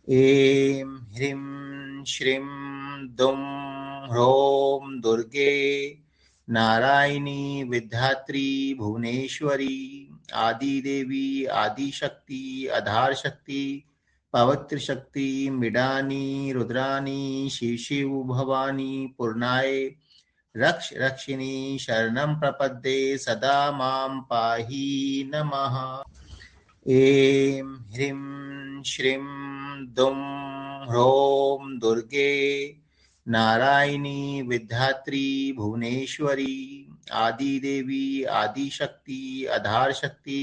ऐं ह्रीं श्रीं दुं ह्रौं दुर्गे नारायणी विद्यात्री भुवनेश्वरी आदिदेवी आदिशक्ति आधार शक्ति पवित्र शक्ति मृडानी रुद्रानी शिशिव भवानी पूर्णाय रक्ष रक्षिणी शरणं प्रपद्ये सदा मां पाहि नमः। ऐं ह्रीं श्रीं दुं ह्रौं दुर्गे नारायणी विद्यात्री भुवनेश्वरी आदिदेवी आदिशक्ति आधार शक्ति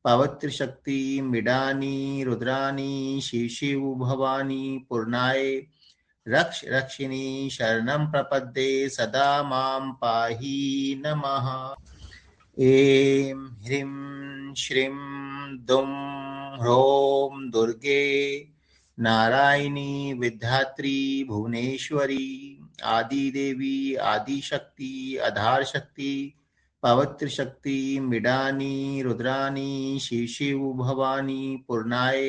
पवित्र शक्ति मृडानी रुद्रानी शिशिव भवानी पूर्णाय रक्ष रक्षिणी शरणं प्रपद्ये सदा मां पाहि नमः। ऐं ह्रीं श्रीं दुं ह्रौं दुर्गे नारायणी विद्यात्री भुवनेश्वरी आदिदेवी आदिशक्ति आधार शक्ति पवित्र शक्ति मृडानी रुद्रानी शिशिव भवानी पूर्णाय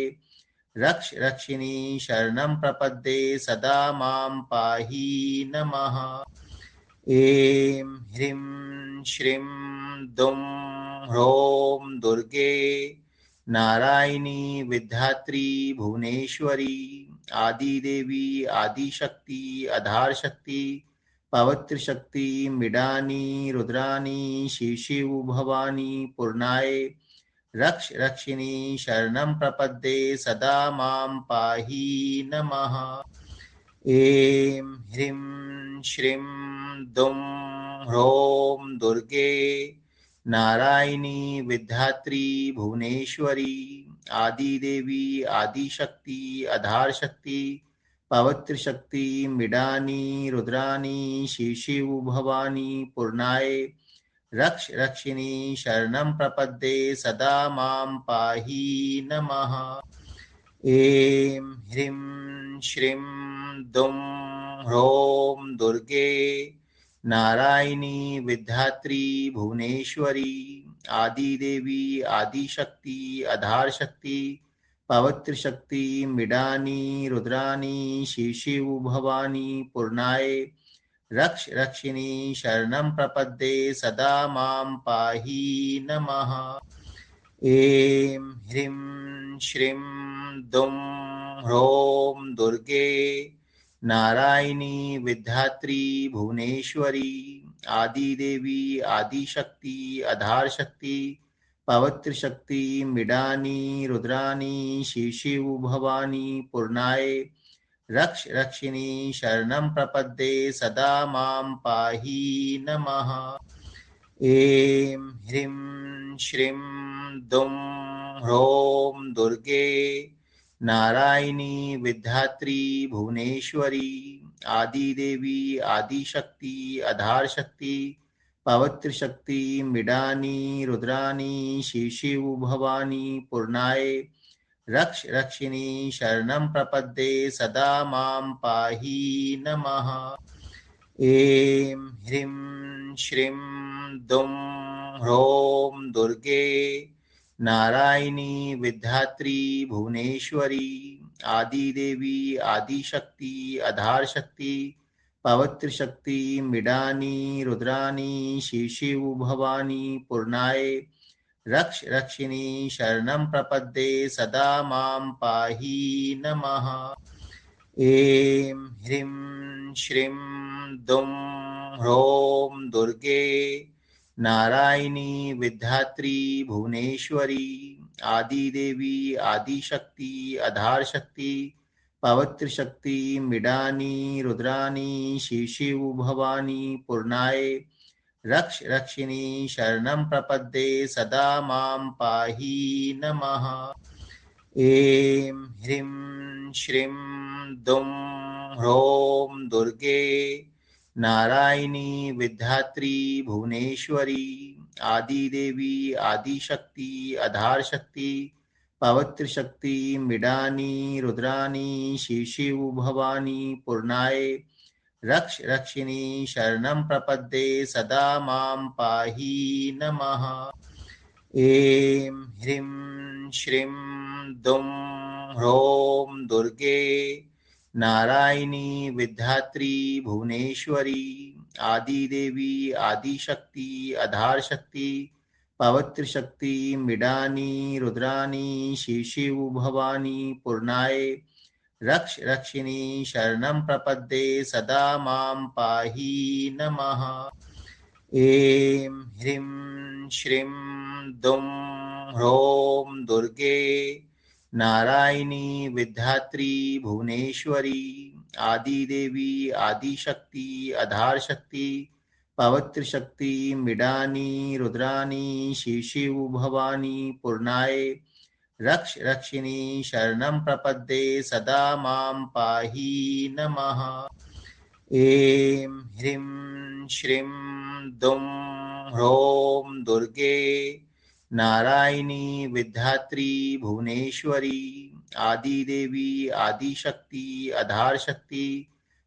रक्ष रक्षिणी शरणं प्रपद्ये सदा मां पाहि नमः। ऐं ह्रीं श्रीं दुं ह्रौं दुर्गे नारायणी विद्यात्री भुवनेश्वरी आदिदेवी आदिशक्ति आधार शक्ति पवित्र शक्ति मृडानी रुद्रानी शिशिव भवानी पूर्णाय रक्ष रक्षिणी शरणं प्रपद्ये सदा मां पाहि नमः। ऐं ह्रीं श्रीं दुं ह्रौं दुर्गे नारायणी विद्यात्री भुवनेश्वरी आदिदेवी आदिशक्ति आधार शक्ति पवित्र शक्ति मृडानी रुद्रानी शिशिव भवानी पूर्णाय रक्ष रक्षिणी शरणं प्रपद्ये सदा मां पाहि नमः। ऐं ह्रीं श्रीं दुं ह्रौं दुर्गे नारायणी विद्यात्री भुवनेश्वरी आदिदेवी आदिशक्ति आधार शक्ति पवित्र शक्ति मृडानी रुद्रानी शिशिव भवानी पूर्णाय रक्ष रक्षिणी शरणं प्रपद्ये सदा मां पाहि नमः। ऐं ह्रीं श्रीं दुं ह्रौं दुर्गे नारायणी विद्यात्री भुवनेश्वरी आदिदेवी आदिशक्ति आधार शक्ति पवित्र शक्ति मृडानी रुद्रानी शिशिव भवानी पूर्णाय रक्ष रक्षिणी शरणं प्रपद्ये सदा मां पाहि नमः। ऐं ह्रीं श्रीं दुं ह्रौं दुर्गे नारायणी विद्यात्री भुवनेश्वरी आदिदेवी आदिशक्ति आधार शक्ति पवित्र शक्ति मृडानी रुद्रानी शिशिव भवानी पूर्णाय रक्ष रक्षिणी शरणं प्रपद्ये सदा मां पाहि नमः। ऐं ह्रीं श्रीं दुं ह्रौं दुर्गे नारायणी विद्यात्री भुवनेश्वरी आदिदेवी आदिशक्ति आधार शक्ति पवित्र शक्ति मृडानी रुद्रानी शिशिव भवानी पूर्णाय रक्ष रक्षिणी शरणं प्रपद्ये सदा मां पाहि नमः। ऐं ह्रीं श्रीं दुं ह्रौं दुर्गे नारायणी विद्यात्री भुवनेश्वरी आदिदेवी आदिशक्ति आधार शक्ति पवित्र शक्ति मृडानी रुद्रानी शिशिव भवानी पूर्णाय रक्ष रक्षिणी शरणं प्रपद्ये सदा मां पाहि नमः। ऐं ह्रीं श्रीं दुं ह्रौं दुर्गे नारायणी विद्यात्री भुवनेश्वरी आदिदेवी आदिशक्ति आधार शक्ति पवित्र शक्ति मृडानी रुद्रानी शिशिव भवानी पूर्णाय रक्ष रक्षिणी शरणं प्रपद्ये सदा मां पाहि नमः। ऐं ह्रीं श्रीं दुं ह्रौं दुर्गे नारायणी विद्यात्री भुवनेश्वरी आदिदेवी आदिशक्ति आधार शक्ति पवित्र शक्ति मृडानी रुद्रानी शिशिव भवानी पूर्णाय रक्ष रक्षिणी शरणं प्रपद्ये सदा मां पाहि नमः। ऐं ह्रीं श्रीं दुं ह्रौं दुर्गे नारायणी विद्यात्री भुवनेश्वरी आदिदेवी आदिशक्ति आधार शक्ति पवित्र शक्ति मृडानी रुद्रानी शिशिव भवानी पूर्णाय रक्ष रक्षिणी शरणं प्रपद्ये सदा मां पाहि नमः। ऐं ह्रीं श्रीं दुं ह्रौं दुर्गे नारायणी विद्यात्री भुवनेश्वरी आदिदेवी आदिशक्ति आधार शक्ति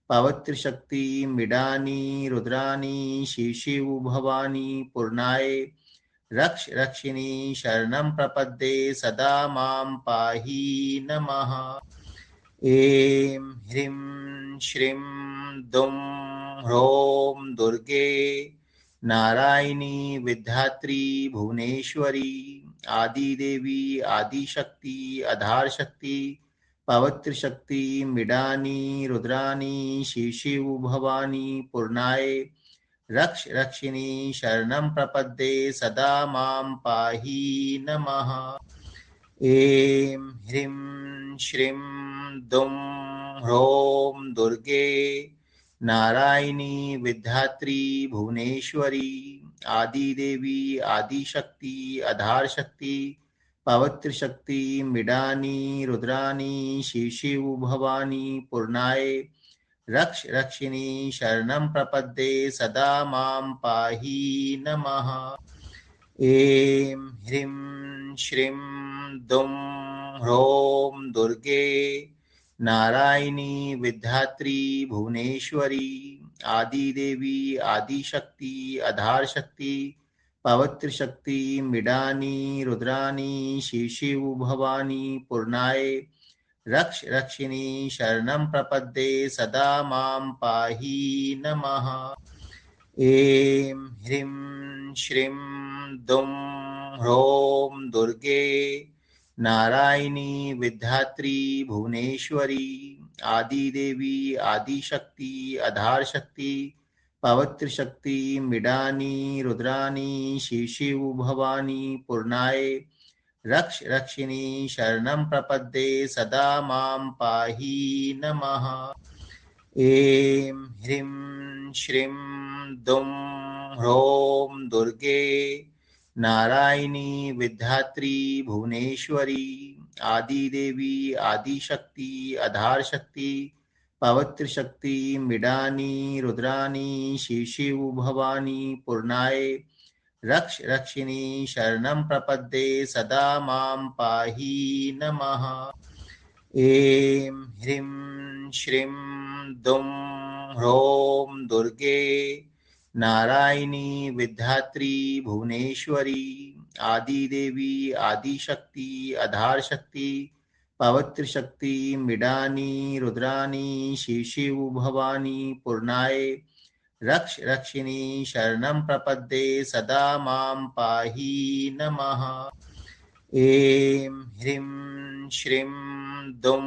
पवित्र शक्ति मृडानी रुद्रानी शिशिव भवानी पूर्णाय रक्ष रक्षिणी शरणं प्रपद्ये सदा मां पाहि नमः। ऐं ह्रीं श्रीं दुं ह्रौं दुर्गे नारायणी विद्यात्री भुवनेश्वरी आदिदेवी आदिशक्ति आधार शक्ति पवित्र शक्ति मृडानी रुद्रानी शिशिव भवानी पूर्णाय रक्ष रक्षिणी शरणं प्रपद्ये सदा मां पाहि नमः। ऐं ह्रीं श्रीं दुं ह्रौं दुर्गे नारायणी विद्यात्री भुवनेश्वरी आदिदेवी आदिशक्ति आधार शक्ति पवित्र शक्ति मृडानी रुद्रानी शिशिव भवानी पूर्णाय रक्ष रक्षिणी शरणं प्रपद्ये सदा मां पाहि नमः। ऐं ह्रीं श्रीं दुं ह्रौं दुर्गे नारायणी विद्यात्री भुवनेश्वरी आदिदेवी आदिशक्ति आधार शक्ति पवित्र शक्ति मृडानी रुद्रानी शिशिव भवानी पूर्णाय रक्ष रक्षिणी शरणं प्रपद्ये सदा मां पाहि नमः। ऐं ह्रीं श्रीं दुं ह्रौं दुर्गे नारायणी विद्यात्री भुवनेश्वरी आदिदेवी आदिशक्ति आधार शक्ति पवित्र शक्ति मृडानी रुद्रानी शिशिव भवानी पूर्णाय रक्ष रक्षिणी शरणं प्रपद्ये सदा मां पाहि नमः। ऐं ह्रीं श्रीं दुं ह्रौं दुर्गे नारायणी विद्यात्री भुवनेश्वरी आदिदेवी आदिशक्ति आधार शक्ति पवित्र शक्ति मृडानी रुद्रानी शिशिव भवानी पूर्णाय रक्ष रक्षिणी शरणं प्रपद्ये सदा मां पाहि नमः। ऐं ह्रीं श्रीं दुं ह्रौं दुर्गे नारायणी विद्यात्री भुवनेश्वरी आदिदेवी आदिशक्ति आधार शक्ति पवित्र शक्ति मृडानी रुद्रानी शिशिव भवानी पूर्णाय रक्ष रक्षिणी शरणं प्रपद्ये सदा मां पाहि नमः। ऐं ह्रीं श्रीं दुं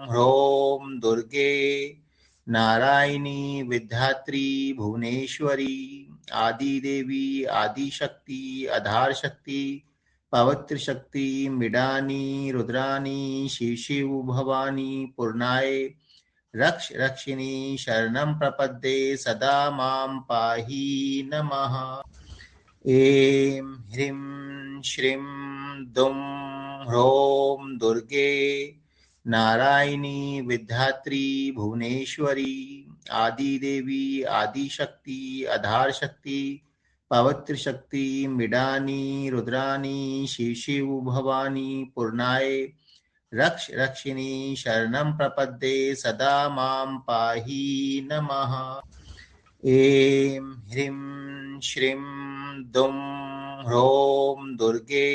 ह्रौं दुर्गे नारायणी विद्यात्री भुवनेश्वरी आदिदेवी आदिशक्ति आधार शक्ति पवित्र शक्ति मृडानी रुद्रानी शिशिव भवानी पूर्णाय रक्ष रक्षिणी शरणं प्रपद्ये सदा मां पाहि नमः। ऐं ह्रीं श्रीं दुं ह्रौं दुर्गे नारायणी विद्यात्री भुवनेश्वरी आदिदेवी आदिशक्ति आधार शक्ति पवित्र शक्ति मृडानी रुद्रानी शिशिव भवानी पूर्णाय रक्ष रक्षिणी शरणं प्रपद्ये सदा मां पाहि नमः। ऐं ह्रीं श्रीं दुं ह्रौं दुर्गे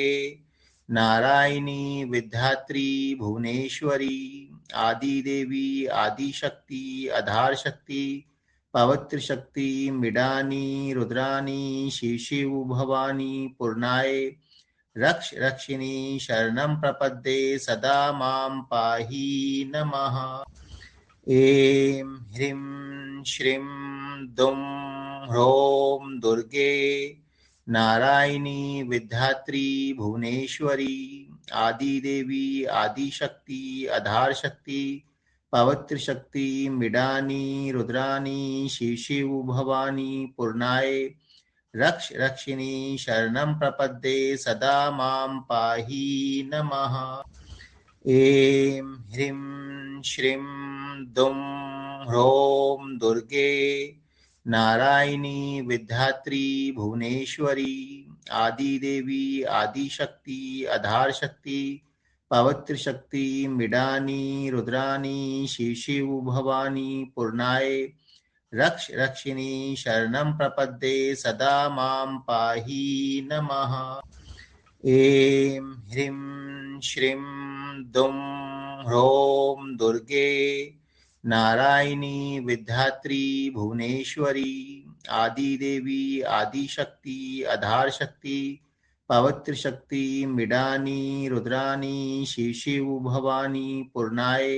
नारायणी विद्यात्री भुवनेश्वरी आदिदेवी आदिशक्ति आधार शक्ति पवित्र शक्ति मृडानी रुद्रानी शिशिव भवानी पूर्णाय रक्ष रक्षिणी शरणं प्रपद्ये सदा मां पाहि नमः। ऐं ह्रीं श्रीं दुं ह्रौं दुर्गे नारायणी विद्यात्री भुवनेश्वरी आदिदेवी आदिशक्ति आधार शक्ति पवित्र शक्ति मृडानी रुद्रानी शिशिव भवानी पूर्णाय रक्ष रक्षिणी शरणं प्रपद्ये सदा मां पाहि नमः। ऐं ह्रीं श्रीं दुं ह्रौं दुर्गे नारायणी विद्यात्री भुवनेश्वरी आदिदेवी आदिशक्ति आधार शक्ति पवित्र शक्ति मृडानी रुद्रानी शिशिव भवानी पूर्णाय रक्ष रक्षिणी शरणं प्रपद्ये सदा मां पाहि नमः। ऐं ह्रीं श्रीं दुं ह्रौं दुर्गे नारायणी विद्यात्री भुवनेश्वरी आदिदेवी आदिशक्ति आधार शक्ति पवित्र शक्ति मृडानी रुद्रानी शिशिव भवानी पूर्णाय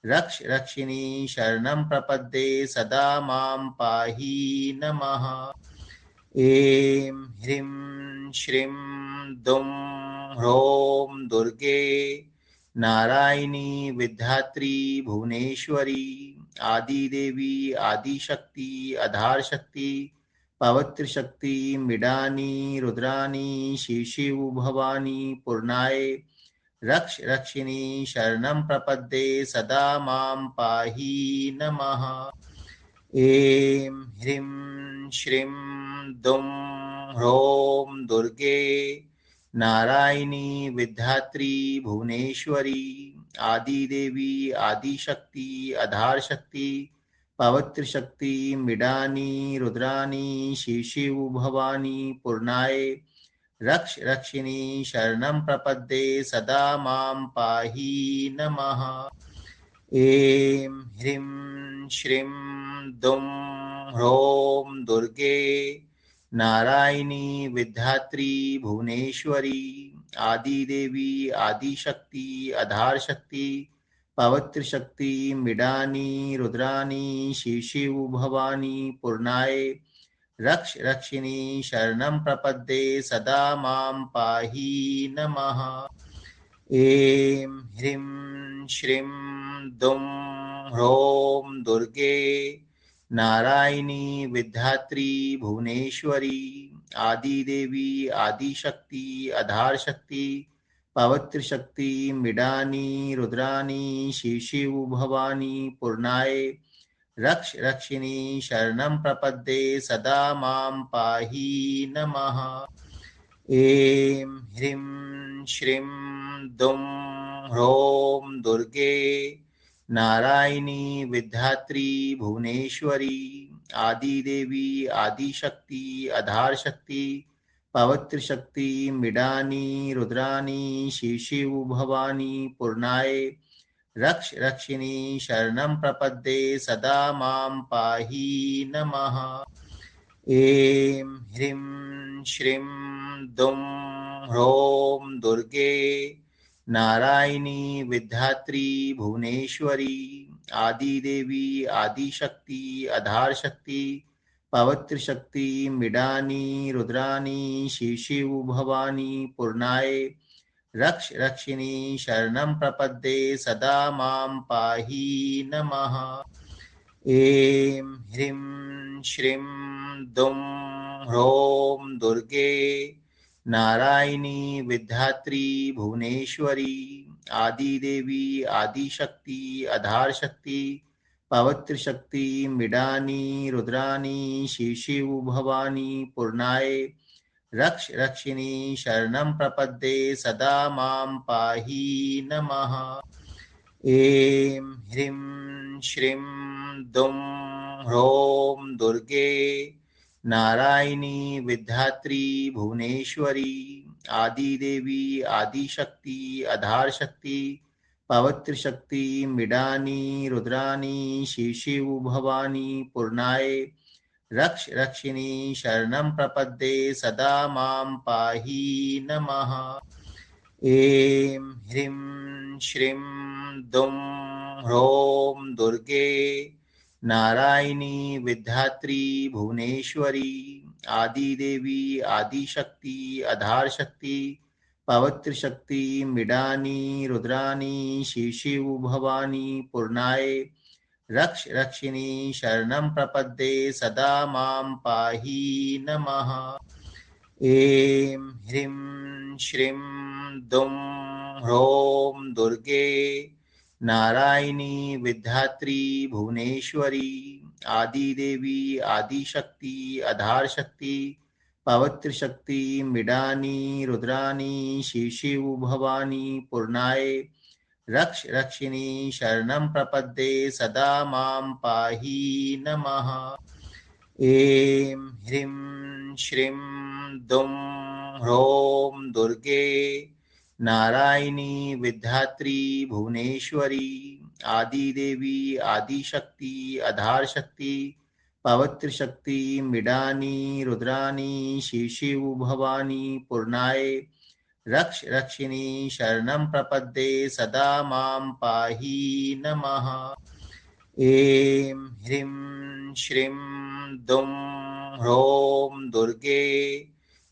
रक्ष रक्षिणी शरणं प्रपद्ये सदा मां पाहि नमः। ऐं ह्रीं श्रीं दुं ह्रौं दुर्गे नारायणी विद्यात्री भुवनेश्वरी आदिदेवी आदिशक्ति आधार शक्ति पवित्र शक्ति मृडानी रुद्रानी शिशिव भवानी पूर्णाय रक्ष रक्षिणी शरणं प्रपद्ये सदा मां पाहि नमः। ऐं ह्रीं श्रीं दुं ह्रौं दुर्गे नारायणी विद्यात्री भुवनेश्वरी आदिदेवी आदिशक्ति आधार शक्ति पवित्र शक्ति मृडानी रुद्रानी शिशिव भवानी पूर्णाय रक्ष रक्षिणी शरणं प्रपद्ये सदा मां पाहि नमः। ऐं ह्रीं श्रीं दुं ह्रौं दुर्गे नारायणी विद्यात्री भुवनेश्वरी आदिदेवी आदिशक्ति आधार शक्ति पवित्र शक्ति मृडानी रुद्रानी शिशिव भवानी पूर्णाय रक्ष रक्षिणी शरणं प्रपद्ये सदा मां पाहि नमः। ऐं ह्रीं श्रीं दुं ह्रौं दुर्गे नारायणी विद्यात्री भुवनेश्वरी आदिदेवी आदिशक्ति आधार शक्ति पवित्र शक्ति मृडानी रुद्रानी शिशिव भवानी पूर्णाय रक्ष रक्षिणी शरणं प्रपद्ये सदा मां पाहि नमः। ऐं ह्रीं श्रीं दुं ह्रौं दुर्गे नारायणी विद्यात्री भुवनेश्वरी आदिदेवी आदिशक्ति आधार शक्ति पवित्र शक्ति मृडानी रुद्रानी शिशिव भवानी पूर्णाय रक्ष रक्षिणी शरणं प्रपद्ये सदा मां पाहि नमः। ऐं ह्रीं श्रीं दुं ह्रौं दुर्गे नारायणी विद्यात्री भुवनेश्वरी आदिदेवी आदिशक्ति आधार शक्ति पवित्र शक्ति मृडानी रुद्रानी शिशिव भवानी पूर्णाय रक्ष रक्षिणी शरणं प्रपद्ये सदा मां पाहि नमः। ऐं ह्रीं श्रीं दुं ह्रौं दुर्गे नारायणी विद्यात्री भुवनेश्वरी आदिदेवी आदिशक्ति आधार शक्ति पवित्र शक्ति मृडानी रुद्रानी शिशिव भवानी पूर्णाय रक्ष रक्षिणी शरणं प्रपद्ये सदा मां पाहि नमः। ऐं ह्रीं श्रीं दुं ह्रौं दुर्गे नारायणी विद्यात्री भुवनेश्वरी आदि देवी आदि शक्ति आधार शक्ति पवित्र शक्ति मिडानी रुद्रानी शिशिव भवानी पूर्णाय रक्ष रक्षिणी शरणं प्रपद्ये सदा मां पाहि नमः। ऐं ह्रीं श्रीं दुं ह्रौं दुर्गे नारायणी विद्यात्री भुवनेश्वरी आदिदेवी आदिशक्ति आधार शक्ति पवित्र शक्ति मिडानी रुद्रानी शिशिव भवानी पूर्णाय रक्ष रक्षिणी शरणं प्रपद्ये सदा मां पाहि नमः। ऐं ह्रीं श्रीं दुं ह्रौं दुर्गे नारायणी विद्यात्री भुवनेश्वरी आदिदेवी आदिशक्ति आधार शक्ति पवित्र शक्ति मिडानी रुद्रानी शिशिव भवानी पूर्णाय रक्ष रक्षिणी शरणं प्रपद्ये सदा मां पाहि नमः। ऐं ह्रीं श्रीं दुं ह्रौं दुर्गे नारायणी विद्यात्री भुवनेश्वरी आदिदेवी आदिशक्ति आधार शक्ति पवित्र शक्ति मिडानी रुद्रानी शिशिव भवानी पूर्णाय रक्ष रक्षिणी शरणं प्रपद्ये सदा मां पाहि नमः। ऐं ह्रीं श्रीं दुं ह्रौं दुर्गे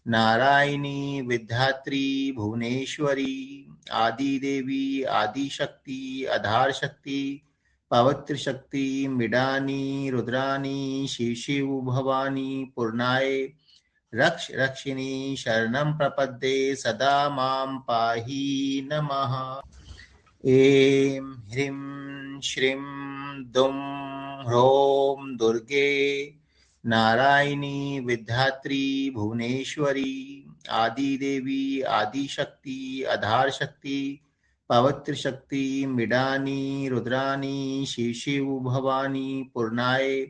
नारायणी विद्यात्री भुवनेश्वरी आदिदेवी आदिशक्ति आधार शक्ति पवित्र शक्ति मिडानी रुद्रानी शिशिव भवानी पूर्णाय रक्ष रक्षिणी शरणं प्रपद्ये सदा मां पाहि नमः। ऐं ह्रीं श्रीं दुं ह्रौं दुर्गे नारायणी विद्यात्री भुवनेश्वरी आदिदेवी आदिशक्ति आधार शक्ति पवित्र शक्ति मिडानी रुद्रानी शिशिव भवानी पूर्णाय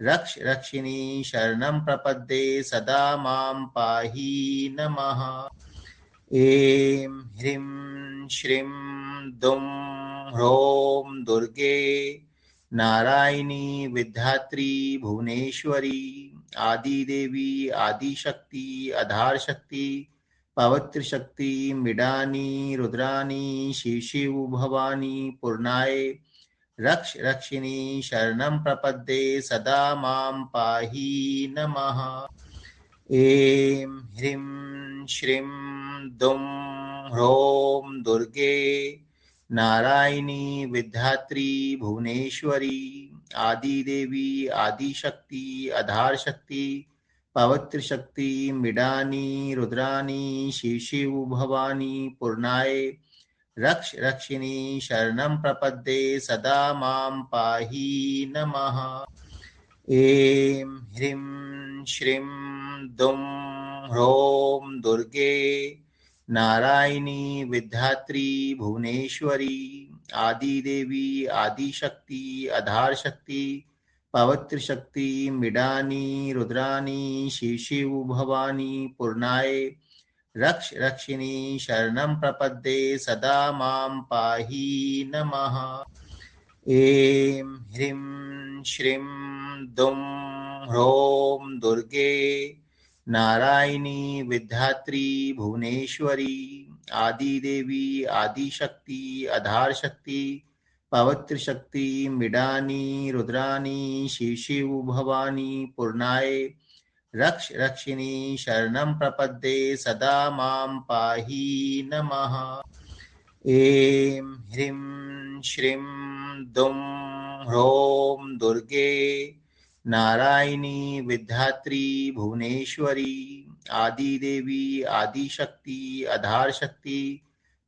रक्ष रक्षिणी शरणं प्रपद्ये सदा मां पाहि नमः। ऐं ह्रीं श्रीं दुं ह्रौं दुर्गे नारायणी विद्यात्री भुवनेश्वरी आदिदेवी आदिशक्ति आधार शक्ति पवित्र शक्ति मिडानी रुद्रानी शिशिव भवानी पूर्णाय रक्ष रक्षिणी शरणं प्रपद्ये सदा मां पाहि नमः। ऐं ह्रीं श्रीं दुं ह्रौं दुर्गे नारायणी विद्यात्री भुवनेश्वरी आदिदेवी आदिशक्ति आधार शक्ति पवित्र शक्ति मिडानी रुद्रानी शिशिव भवानी पूर्णाय रक्ष रक्षिणी शरणं प्रपद्ये सदा मां पाहि नमः। ऐं ह्रीं श्रीं दुं ह्रौं दुर्गे नारायणी विद्यात्री भुवनेश्वरी आदिदेवी आदिशक्ति आधार शक्ति पवित्र शक्ति मिडानी रुद्रानी शिशिव भवानी पूर्णाय रक्ष रक्षिणी शरणं प्रपद्ये सदा मां पाहि नमः। ऐं ह्रीं श्रीं दुं ह्रौं दुर्गे नारायणी विद्यात्री भुवनेश्वरी आदिदेवी आदिशक्ति आधार शक्ति पवित्र शक्ति मिडानी रुद्रानी शिशिव भवानी पूर्णाय रक्ष रक्षिणी शरणं प्रपद्ये सदा मां पाहि नमः। ऐं ह्रीं श्रीं दुं ह्रौं दुर्गे नारायणी विद्यात्री भुवनेश्वरी आदिदेवी आदिशक्ति आधार शक्ति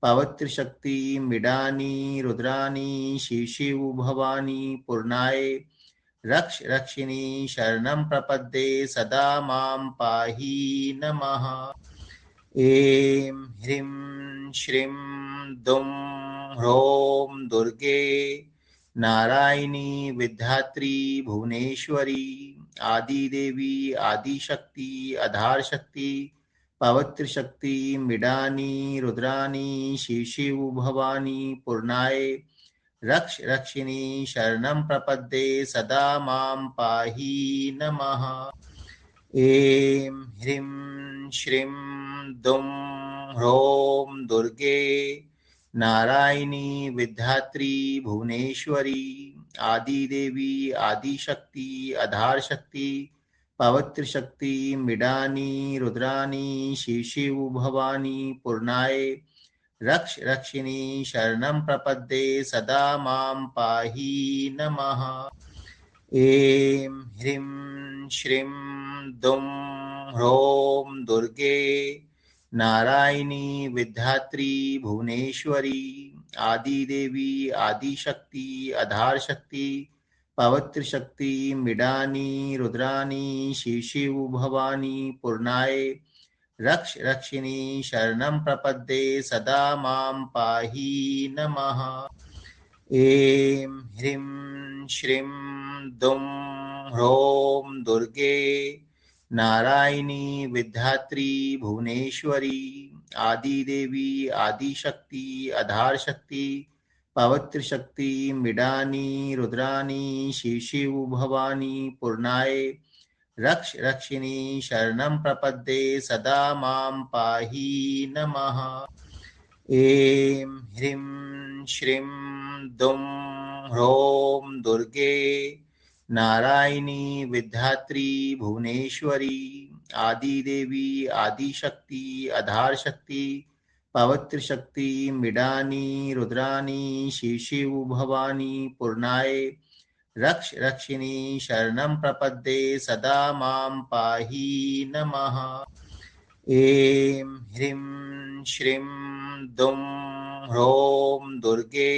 पवित्र शक्ति मिडानी रुद्रानी शिशिव भवानी पूर्णाय रक्ष रक्षिणी शरणं प्रपद्ये सदा मां पाहि नमः। ऐं ह्रीं श्रीं दुं ह्रौं दुर्गे नारायणी विद्यात्री भुवनेश्वरी आदिदेवी आदिशक्ति आधार शक्ति पवित्र शक्ति मिडानी रुद्रानी शिशिव भवानी पूर्णाय रक्ष रक्षिणी शरणं प्रपद्ये सदा मां पाहि नमः। ऐं ह्रीं श्रीं दुं ह्रौं दुर्गे नारायणी विद्यात्री भुवनेश्वरी आदिदेवी आदिशक्ति आधार शक्ति पवित्र शक्ति मिडानी रुद्रानी शिशिव भवानी पूर्णाय रक्ष रक्षिणी शरणं प्रपद्ये सदा मां पाहि नमः। ऐं ह्रीं श्रीं दुं ह्रौं दुर्गे नारायणी विद्यात्री भुवनेश्वरी आदिदेवी आदिशक्ति आधार शक्ति पवित्र शक्ति मिडानी रुद्रानी शिशिव भवानी पूर्णाय रक्ष रक्षिणी शरणं प्रपद्ये सदा मां पाहि नमः। ऐं ह्रीं श्रीं दुं ह्रौं दुर्गे नारायणी विद्यात्री भुवनेश्वरी आदिदेवी आदिशक्ति आधार शक्ति पवित्र शक्ति मिडानी रुद्रानी शिशिव भवानी पूर्णाय रक्ष रक्षिणी शरणं प्रपद्ये सदा मां पाहि नमः। ऐं ह्रीं श्रीं दुं ह्रौं दुर्गे नारायणी विद्यात्री भुवनेश्वरी आदिदेवी आदिशक्ति आधार शक्ति पवित्र शक्ति मिडानी रुद्रानी शिशिव भवानी पूर्णाय रक्ष रक्षिणी शरणं प्रपद्ये सदा मां पाहि नमः। ऐं ह्रीं श्रीं दुं ह्रौं दुर्गे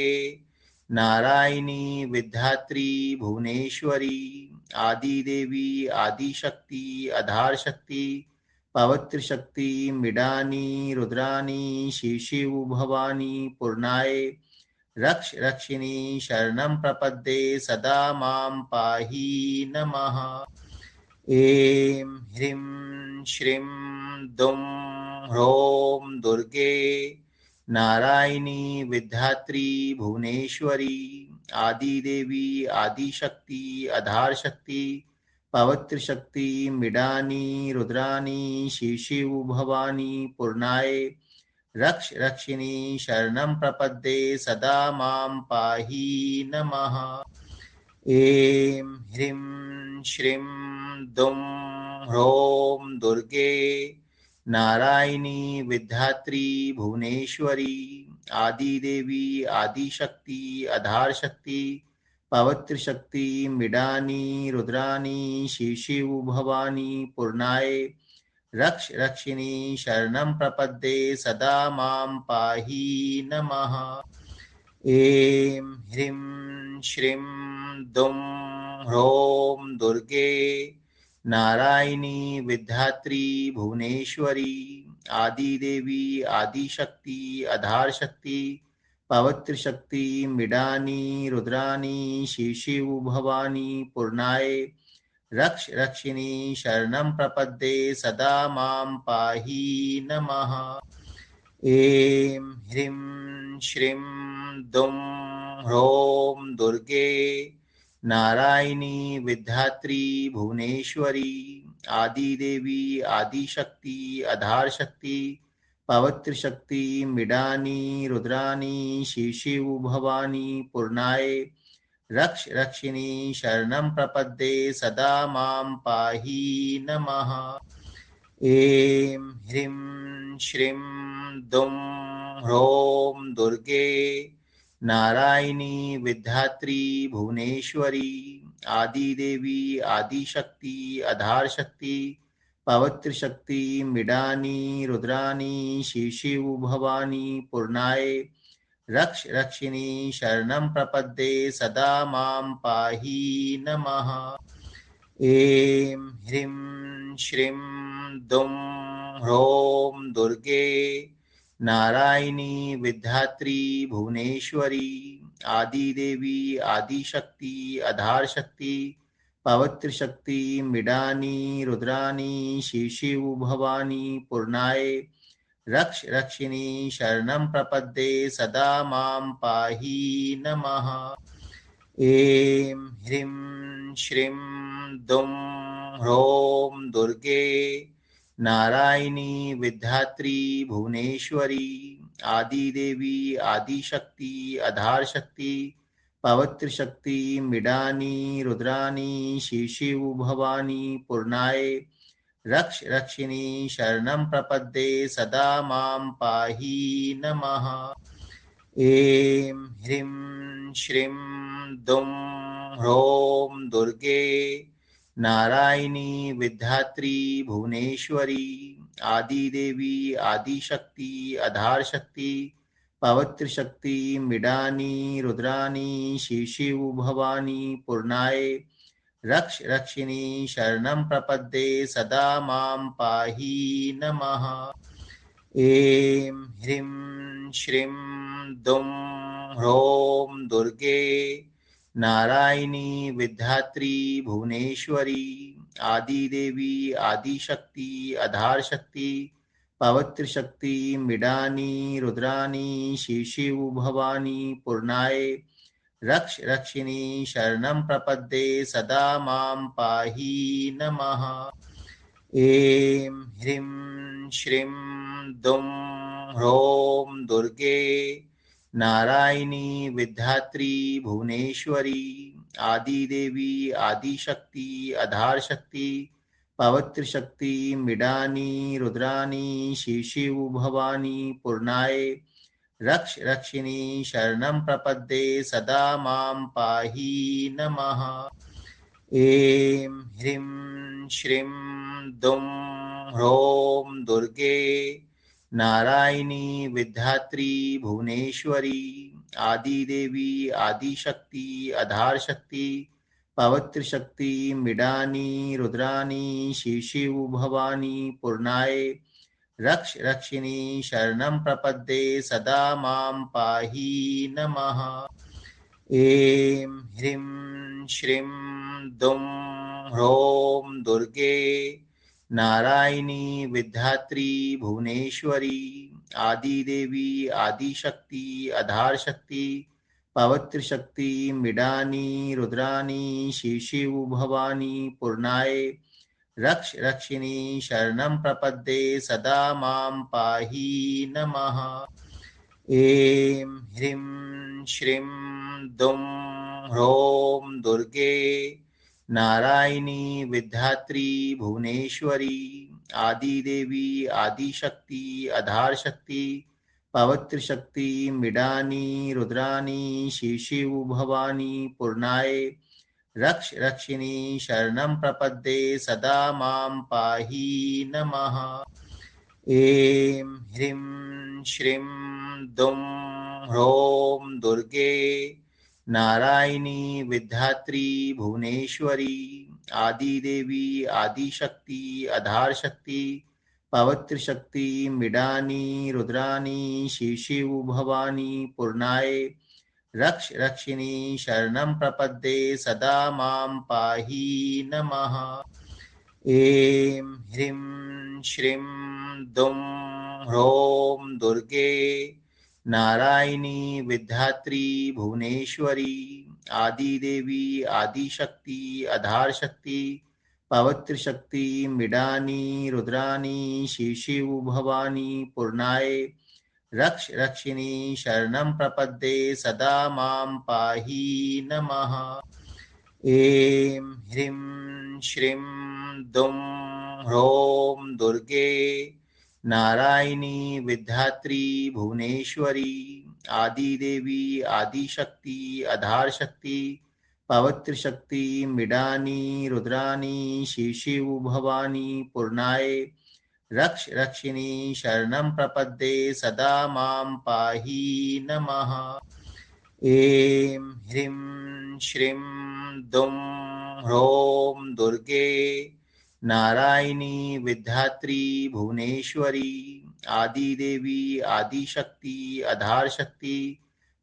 नारायणी विद्यात्री भुवनेश्वरी आदिदेवी आदिशक्ति आधार शक्ति पवित्र शक्ति मिडानी रुद्रानी शिशिव भवानी पूर्णाय रक्ष रक्षिणी शरणं प्रपद्ये सदा मां पाहि नमः। ऐं ह्रीं श्रीं दुं ह्रौं दुर्गे नारायणी विद्यात्री भुवनेश्वरी आदिदेवी आदिशक्ति आधार शक्ति पवित्र शक्ति मिडानी रुद्रानी शिशिव भवानी पूर्णाय रक्ष रक्षिणी शरणं प्रपद्ये सदा मां पाहि नमः। ऐं ह्रीं श्रीं दुं ह्रौं दुर्गे नारायणी विद्यात्री भुवनेश्वरी आदिदेवी आदिशक्ति आधार शक्ति पवित्र शक्ति मिडानी रुद्रानी शिशिव भवानी पूर्णाय रक्ष रक्षिणी शरणं प्रपद्ये सदा मां पाहि नमः। ऐं ह्रीं श्रीं दुं ह्रौं दुर्गे नारायणी विद्यात्री भुवनेश्वरी आदिदेवी आदिशक्ति आधार शक्ति पवित्र शक्ति मिडानी रुद्रानी शिशिव भवानी पूर्णाय रक्ष रक्षिणी शरणं प्रपद्ये सदा मां पाहि नमः। ऐं ह्रीं श्रीं दुं ह्रौं दुर्गे नारायणी विद्यात्री भुवनेश्वरी आदिदेवी आदिशक्ति आधार शक्ति पवित्र शक्ति मिडानी रुद्रानी शिशिव भवानी पूर्णाय रक्ष रक्षिणी शरणं प्रपद्ये सदा मां पाहि नमः। ऐं ह्रीं श्रीं दुं ह्रौं दुर्गे नारायणी विद्यात्री भुवनेश्वरी आदिदेवी आदिशक्ति आधार शक्ति पवित्र शक्ति मिडानी रुद्रानी शिशिव भवानी पूर्णाय रक्ष रक्षिणी शरणं प्रपद्ये सदा मां पाहि नमः। ऐं ह्रीं श्रीं दुं ह्रौं दुर्गे नारायणी विद्यात्री भुवनेश्वरी आदिदेवी आदिशक्ति आधार शक्ति पवित्र शक्ति मृडानी रुद्रानी शिशिव भवानी पूर्णाय रक्ष रक्षिणी शरणं प्रपद्ये सदा मां पाहि नमः। ऐं ह्रीं श्रीं दुं ह्रौं दुर्गे नारायणी विद्यात्री भुवनेश्वरी आदिदेवी आदिशक्ति आधार शक्ति पवित्र शक्ति मृडानी रुद्रानी शिशिव भवानी पूर्णाय रक्ष रक्षिणी शरणं प्रपद्ये सदा मां पाहि नमः। ऐं ह्रीं श्रीं दुं ह्रौं दुर्गे नारायणी विद्यात्री भुवनेश्वरी आदिदेवी आदिशक्ति आधार शक्ति पवित्र शक्ति मृडानी रुद्रानी शिशिव भवानी पूर्णाय रक्ष रक्षिणी शरणं प्रपद्ये सदा मां पाहि नमः। ऐं ह्रीं श्रीं दुं ह्रौं दुर्गे नारायणी विद्यात्री भुवनेश्वरी आदिदेवी आदिशक्ति आधार शक्ति पवित्र शक्ति मृडानी रुद्रानी शिशिव भवानी पूर्णाय रक्ष रक्षिणी शरणं प्रपद्ये सदा मां पाहि नमः। ऐं ह्रीं श्रीं दुं ह्रौं दुर्गे नारायणी विद्यात्री भुवनेश्वरी आदिदेवी आदिशक्ति आधार शक्ति पवित्र शक्ति मृडानी रुद्रानी शिशिव भवानी पूर्णाय रक्ष रक्षिणी शरणं प्रपद्ये सदा मां पाहि नमः। ऐं ह्रीं श्रीं दुं ह्रौं दुर्गे नारायणी विद्यात्री भुवनेश्वरी आदिदेवी आदिशक्ति आधार शक्ति पवित्र शक्ति मृडानी रुद्रानी शिशिव भवानी पूर्णाय रक्ष रक्षिणी शरणं प्रपद्ये सदा मां पाहि नमः। ऐं ह्रीं श्रीं दुं ह्रौं दुर्गे नारायणी विद्यात्री भुवनेश्वरी आदिदेवी आदिशक्ति आधार शक्ति पवित्र शक्ति मृडानी रुद्रानी शिशिव भवानी पूर्णाय रक्ष रक्षिणी शरणं प्रपद्ये सदा मां पाहि नमः। ऐं ह्रीं श्रीं दुं ह्रौं दुर्गे नारायणी विद्यात्री भुवनेश्वरी आदिदेवी आदिशक्ति आधार शक्ति पवित्र शक्ति मृडानी रुद्रानी शिशिव भवानी पूर्णाय रक्ष रक्षिणी शरणं प्रपद्ये सदा मां पाहि नमः। ऐं ह्रीं श्रीं दुं ह्रौं दुर्गे नारायणी विद्यात्री भुवनेश्वरी आदिदेवी आदिशक्ति आधार शक्ति पवित्र शक्ति मृडानी रुद्रानी शिशिव भवानी पूर्णाय रक्ष रक्षिणी शरणं प्रपद्ये सदा मां पाहि नमः। ऐं ह्रीं श्रीं दुं ह्रौं दुर्गे नारायणी विद्यात्री भुवनेश्वरी आदिदेवी आदिशक्ति आधार शक्ति पवित्र शक्ति मृडानी रुद्रानी शिशिव भवानी पूर्णाय रक्ष रक्षिणी शरणं प्रपद्ये सदा मां पाहि नमः। ऐं ह्रीं श्रीं दुं ह्रौं दुर्गे नारायणी विद्यात्री भुवनेश्वरी आदिदेवी आदिशक्ति आधार शक्ति पवित्र शक्ति मृडानी रुद्रानी शिशिव भवानी पूर्णाय रक्ष रक्षिणी शरणं प्रपद्ये सदा मां पाहि नमः। ऐं ह्रीं श्रीं दुं ह्रौं दुर्गे नारायणी विद्यात्री भुवनेश्वरी आदिदेवी आदिशक्ति आधार शक्ति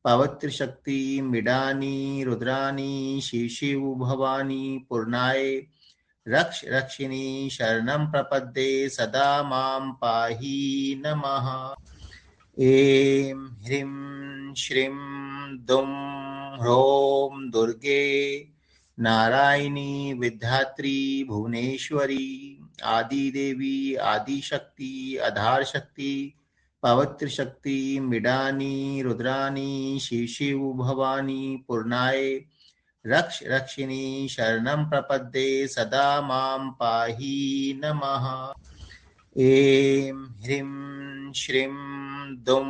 पवित्र शक्ति मृडानी रुद्रानी शिशिव भवानी पूर्णाय रक्ष रक्षिणी शरणं प्रपद्ये सदा मां पाहि नमः। ऐं ह्रीं श्रीं दुं ह्रौं दुर्गे नारायणी विद्यात्री भुवनेश्वरी आदिदेवी आदिशक्ति आधार शक्ति पवित्र शक्ति मृडानी रुद्रानी शिशिव भवानी पूर्णाय रक्ष रक्षिणी शरणं प्रपद्ये सदा मां पाहि नमः। ऐं ह्रीं श्रीं दुं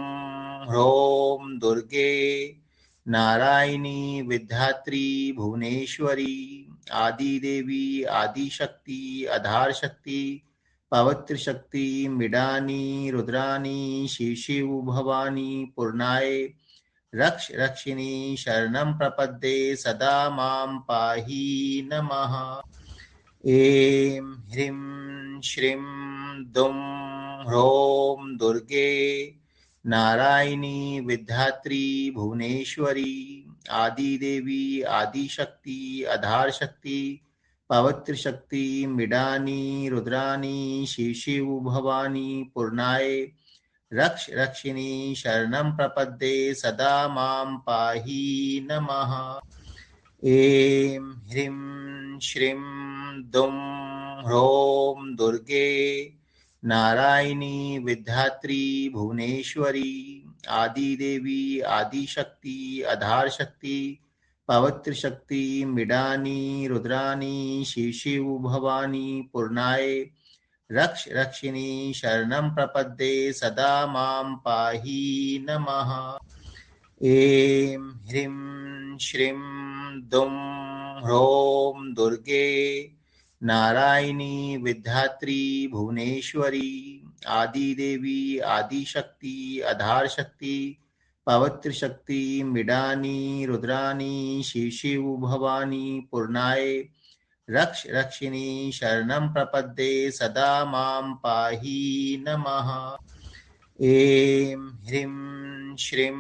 ह्रौं दुर्गे नारायणी विद्यात्री भुवनेश्वरी आदिदेवी आदिशक्ति आधार शक्ति पवित्र शक्ति मृडानी रुद्रानी शिशिव भवानी पूर्णाय रक्ष रक्षिणी शरणं प्रपद्ये सदा मां पाहि नमः। ऐं ह्रीं श्रीं दुं ह्रौं दुर्गे नारायणी विद्यात्री भुवनेश्वरी आदिदेवी आदिशक्ति आधार शक्ति पवित्र शक्ति मृडानी रुद्रानी शिशिव भवानी पूर्णाय रक्ष रक्षिणी शरणं प्रपद्ये सदा मां पाहि नमः। ऐं ह्रीं श्रीं दुं ह्रौं दुर्गे नारायणी विद्यात्री भुवनेश्वरी आदिदेवी आदिशक्ति आधार शक्ति पवित्र शक्ति मृडानी रुद्रानी शिशिव भवानी पूर्णाय रक्ष रक्षिणी शरणं प्रपद्ये सदा मां पाहि नमः। ऐं ह्रीं श्रीं दुं ह्रौं दुर्गे नारायणी विद्यात्री भुवनेश्वरी आदिदेवी आदिशक्ति आधार शक्ति पवित्र शक्ति मृडानी रुद्रानी शिशिव भवानी पूर्णाय रक्ष रक्षिणी शरणं प्रपद्ये सदा मां पाहि नमः। ऐं ह्रीं श्रीं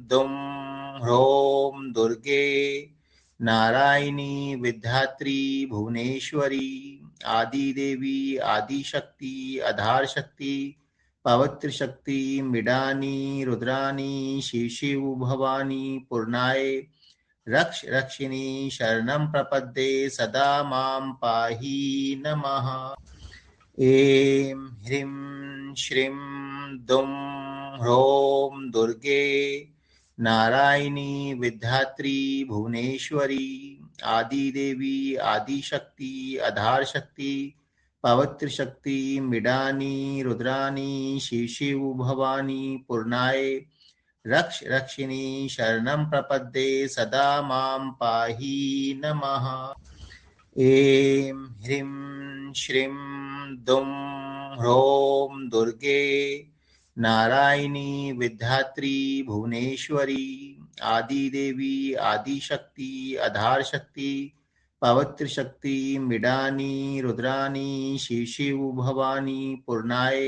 दुं ह्रौं दुर्गे नारायणी विद्यात्री भुवनेश्वरी आदिदेवी आदिशक्ति आधार शक्ति पवित्र शक्ति मृडानी रुद्रानी शिशिव भवानी पूर्णाय रक्ष रक्षिणी शरणं प्रपद्ये सदा मां पाहि नमः। ऐं ह्रीं श्रीं दुं ह्रौं दुर्गे नारायणी विद्यात्री भुवनेश्वरी आदिदेवी आदिशक्ति आधार शक्ति पवित्र शक्ति मृडानी रुद्रानी शिशिव भवानी पूर्णाय रक्ष रक्षिणी शरणं प्रपद्ये सदा मां पाहि नमः। ऐं ह्रीं श्रीं दुं ह्रौं दुर्गे नारायणी विद्यात्री भुवनेश्वरी आदिदेवी आदिशक्ति आधार शक्ति पवित्र शक्ति मृडानी रुद्रानी शिशिव भवानी पूर्णाय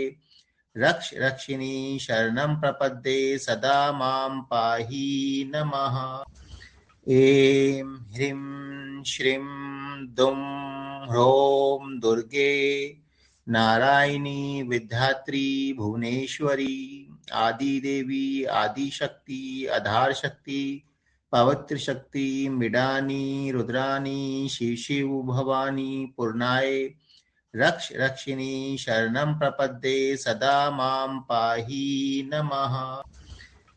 रक्ष रक्षिणी शरणं प्रपद्ये सदा मां पाहि नमः। ऐं ह्रीं श्रीं दुं ह्रौं दुर्गे नारायणी विद्यात्री भुवनेश्वरी आदिदेवी आदिशक्ति आधार शक्ति पवित्र शक्ति मृडानी रुद्रानी शिशिव भवानी पूर्णाय रक्ष रक्षिणी शरणं प्रपद्ये सदा मां पाहि नमः।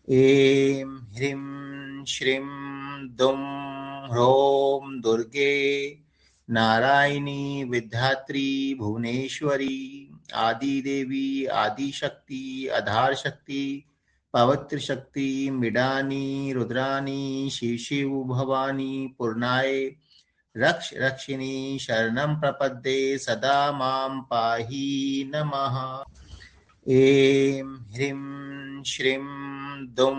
ऐं ह्रीं श्रीं दुं ह्रौं दुर्गे नारायणी विद्यात्री भुवनेश्वरी आदिदेवी आदिशक्ति आधार शक्ति पवित्र शक्ति मृडानी रुद्रानी शिशिव भवानी पूर्णाय रक्ष रक्षिणी शरणं प्रपद्ये सदा मां पाहि नमः। ऐं ह्रीं श्रीं दुं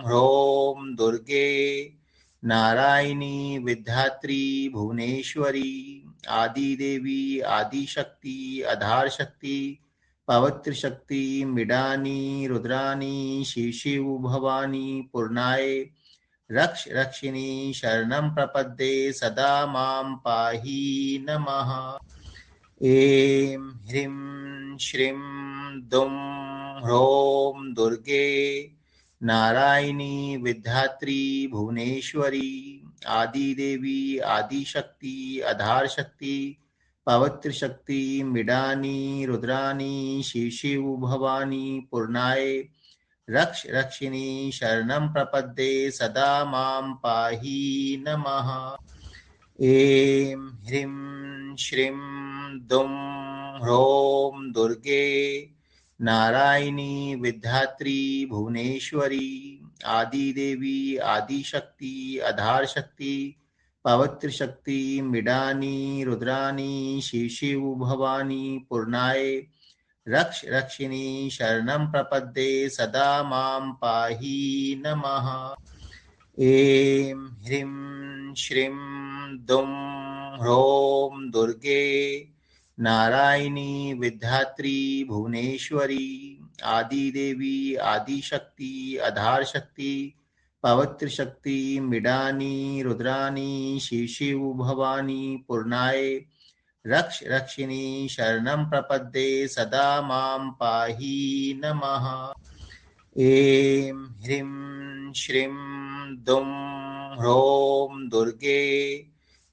ह्रौं दुर्गे नारायणी विद्यात्री भुवनेश्वरी आदिदेवी आदिशक्ति आधार शक्ति पवित्रशक्ति मृडानी रुद्रानी शिशिव भवानी पूर्णाय रक्ष रक्षिणी शरणं प्रपद्ये सदा मां पाहि नमः। ऐं ह्रीं श्रीं दुं ह्रौं दुर्गे नारायणी विद्यात्री भुवनेश्वरी आदिदेवी आदिशक्ति आधार शक्ति पवित्र शक्ति मृडानी रुद्रानी शिशिव भवानी पूर्णाय रक्ष रक्षिणी शरणं प्रपद्ये सदा मां पाहि नमः। ऐं ह्रीं श्रीं दुं ह्रौं दुर्गे नारायणी विद्यात्री भुवनेश्वरी आदिदेवी आदिशक्ति आधार शक्ति पवित्र शक्ति मृडानी रुद्रानी शिशिव भवानी पूर्णाय रक्ष रक्षिणी शरणं प्रपद्ये सदा मां पाहि नमः। ऐं ह्रीं श्रीं दुं ह्रौं दुर्गे नारायणी विद्यात्री भुवनेश्वरी आदिदेवी आदिशक्ति आधार शक्ति पवित्र शक्ति मृडानी रुद्रानी शिशिव भवानी पूर्णाय रक्ष रक्षिणी शरणं प्रपद्ये सदा मां पाहि नमः। ऐं ह्रीं श्रीं दुं ह्रौं दुर्गे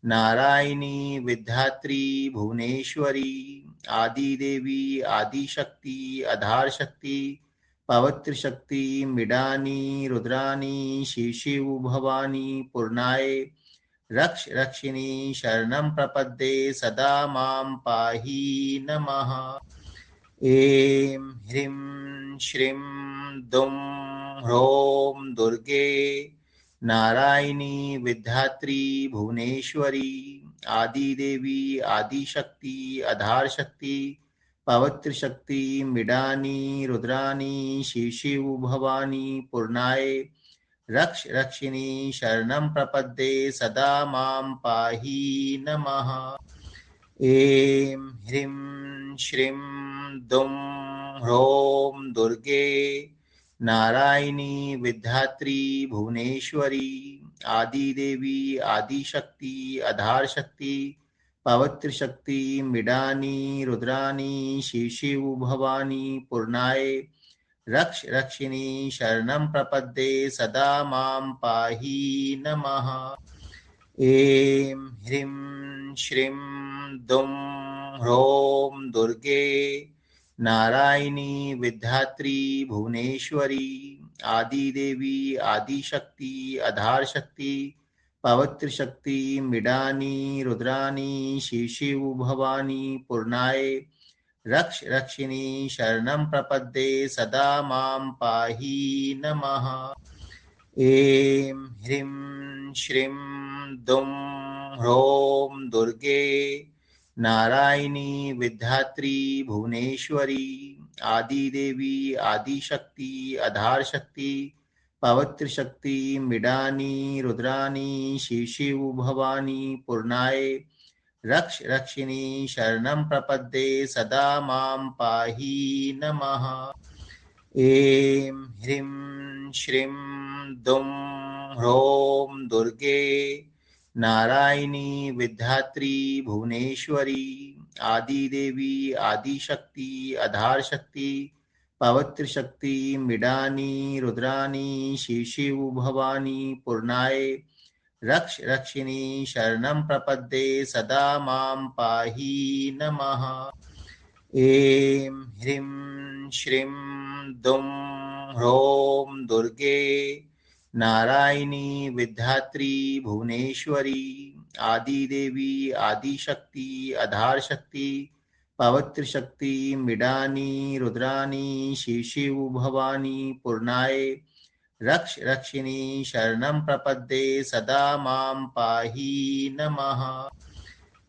नारायणी विद्यात्री भुवनेश्वरी आदिदेवी आदिशक्ति आधार शक्ति पवित्र शक्ति मृडानी रुद्रानी शिशिव भवानी पूर्णाय रक्ष रक्षिणी शरणं प्रपद्ये सदा मां पाहि नमः। ऐं ह्रीं श्रीं दुं ह्रौं दुर्गे नारायणी विद्यात्री भुवनेश्वरी आदिदेवी आदिशक्ति आधार शक्ति पवित्र शक्ति मृडानी रुद्रानी शिशिव भवानी पूर्णाय रक्ष रक्षिणी शरणं प्रपद्ये सदा मां पाहि नमः। ऐं ह्रीं श्रीं दुं ह्रौं दुर्गे नारायणी विद्यात्री भुवनेश्वरी आदिदेवी आदिशक्ति आधार शक्ति पवित्र शक्ति मृडानी रुद्रानी शिशिव भवानी पूर्णाय रक्ष रक्षिणी शरणं प्रपद्ये सदा मां पाहि नमः। ऐं ह्रीं श्रीं दुं ह्रौं दुर्गे नारायणी विद्यात्री भुवनेश्वरी आदिदेवी आदिशक्ति आधार शक्ति पवित्र शक्ति मृडानी रुद्रानी शिशिव भवानी पूर्णाय रक्ष रक्षिणी शरणं प्रपद्ये सदा मां पाहि नमः। ऐं ह्रीं श्रीं दुं ह्रौं दुर्गे नारायणी विद्यात्री भुवनेश्वरी आदिदेवी आदिशक्ति आधार शक्ति पवित्र शक्ति मृडानी रुद्रानी शिशिव भवानी पूर्णाय रक्ष रक्षिणी शरणं प्रपद्ये सदा मां पाहि नमः। ऐं ह्रीं श्रीं दुं ह्रौं दुर्गे नारायणी विद्यात्री भुवनेश्वरी आदिदेवी आदिशक्ति आधार शक्ति पवित्र शक्ति मृडानी रुद्रानी शिशिव भवानी पूर्णाय रक्ष रक्षिणी शरणं प्रपद्ये सदा मां पाहि नमः। ऐं ह्रीं श्रीं दुं ह्रौं दुर्गे नारायणी विद्यात्री भुवनेश्वरी आदिदेवी आदिशक्ति आधार शक्ति पवित्र शक्ति मृडानी रुद्रानी शिशिव भवानी पूर्णाय रक्ष रक्षिणी शरणं प्रपद्ये सदा मां पाहि नमः।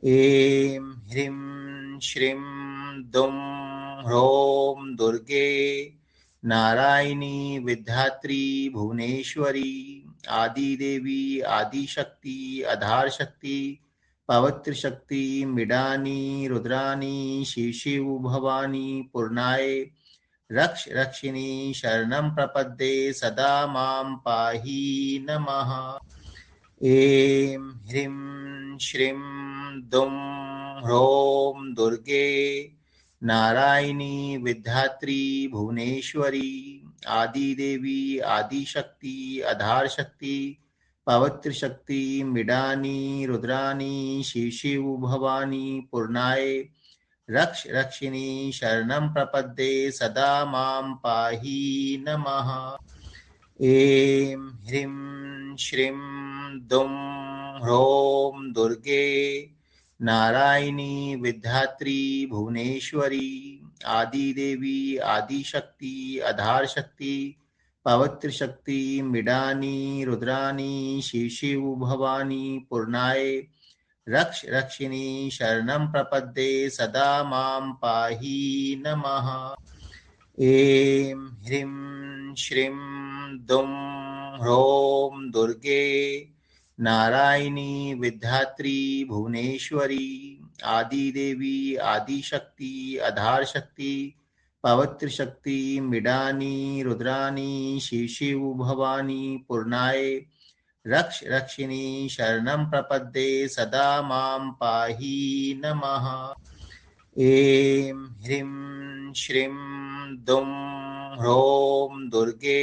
ऐं ह्रीं श्रीं दुं ह्रौं दुर्गे नारायणी विद्यात्री भुवनेश्वरी आदिदेवी आदिशक्ति आधार शक्ति पवित्र शक्ति मिडानी रुद्रानी शिशिव भवानी पूर्णाय रक्ष रक्षिणी शरणं प्रपद्ये सदा मां पाहि नमः। ऐं ह्रीं श्रीं दुं ह्रौं दुर्गे नारायणी विद्यात्री भुवनेश्वरी आदिदेवी आदिशक्ति आधार शक्ति पवित्र शक्ति मिडानी रुद्रानी शिशिव भवानी पूर्णाय रक्ष रक्षिणी शरणं प्रपद्ये सदा मां पाहि नमः। ऐं ह्रीं श्रीं दुं ह्रौं दुर्गे नारायणी विद्यात्री भुवनेश्वरी आदिदेवी आदिशक्ति आधार शक्ति पवित्र शक्ति मिडानी रुद्रानी शिशिव भवानी पूर्णाय रक्ष रक्षिणी शरणं प्रपद्ये सदा मां पाहि नमः। ऐं ह्रीं श्रीं दुं ह्रौं दुर्गे नारायणी विद्यात्री भुवनेश्वरी आदिदेवी आदिशक्ति आधार शक्ति पवित्र शक्ति मिडानी रुद्रानी शिशिव भवानी पूर्णाय रक्ष रक्षिणी शरणं प्रपद्ये सदा मां पाहि नमः। ऐं ह्रीं श्रीं दुं ह्रौं दुर्गे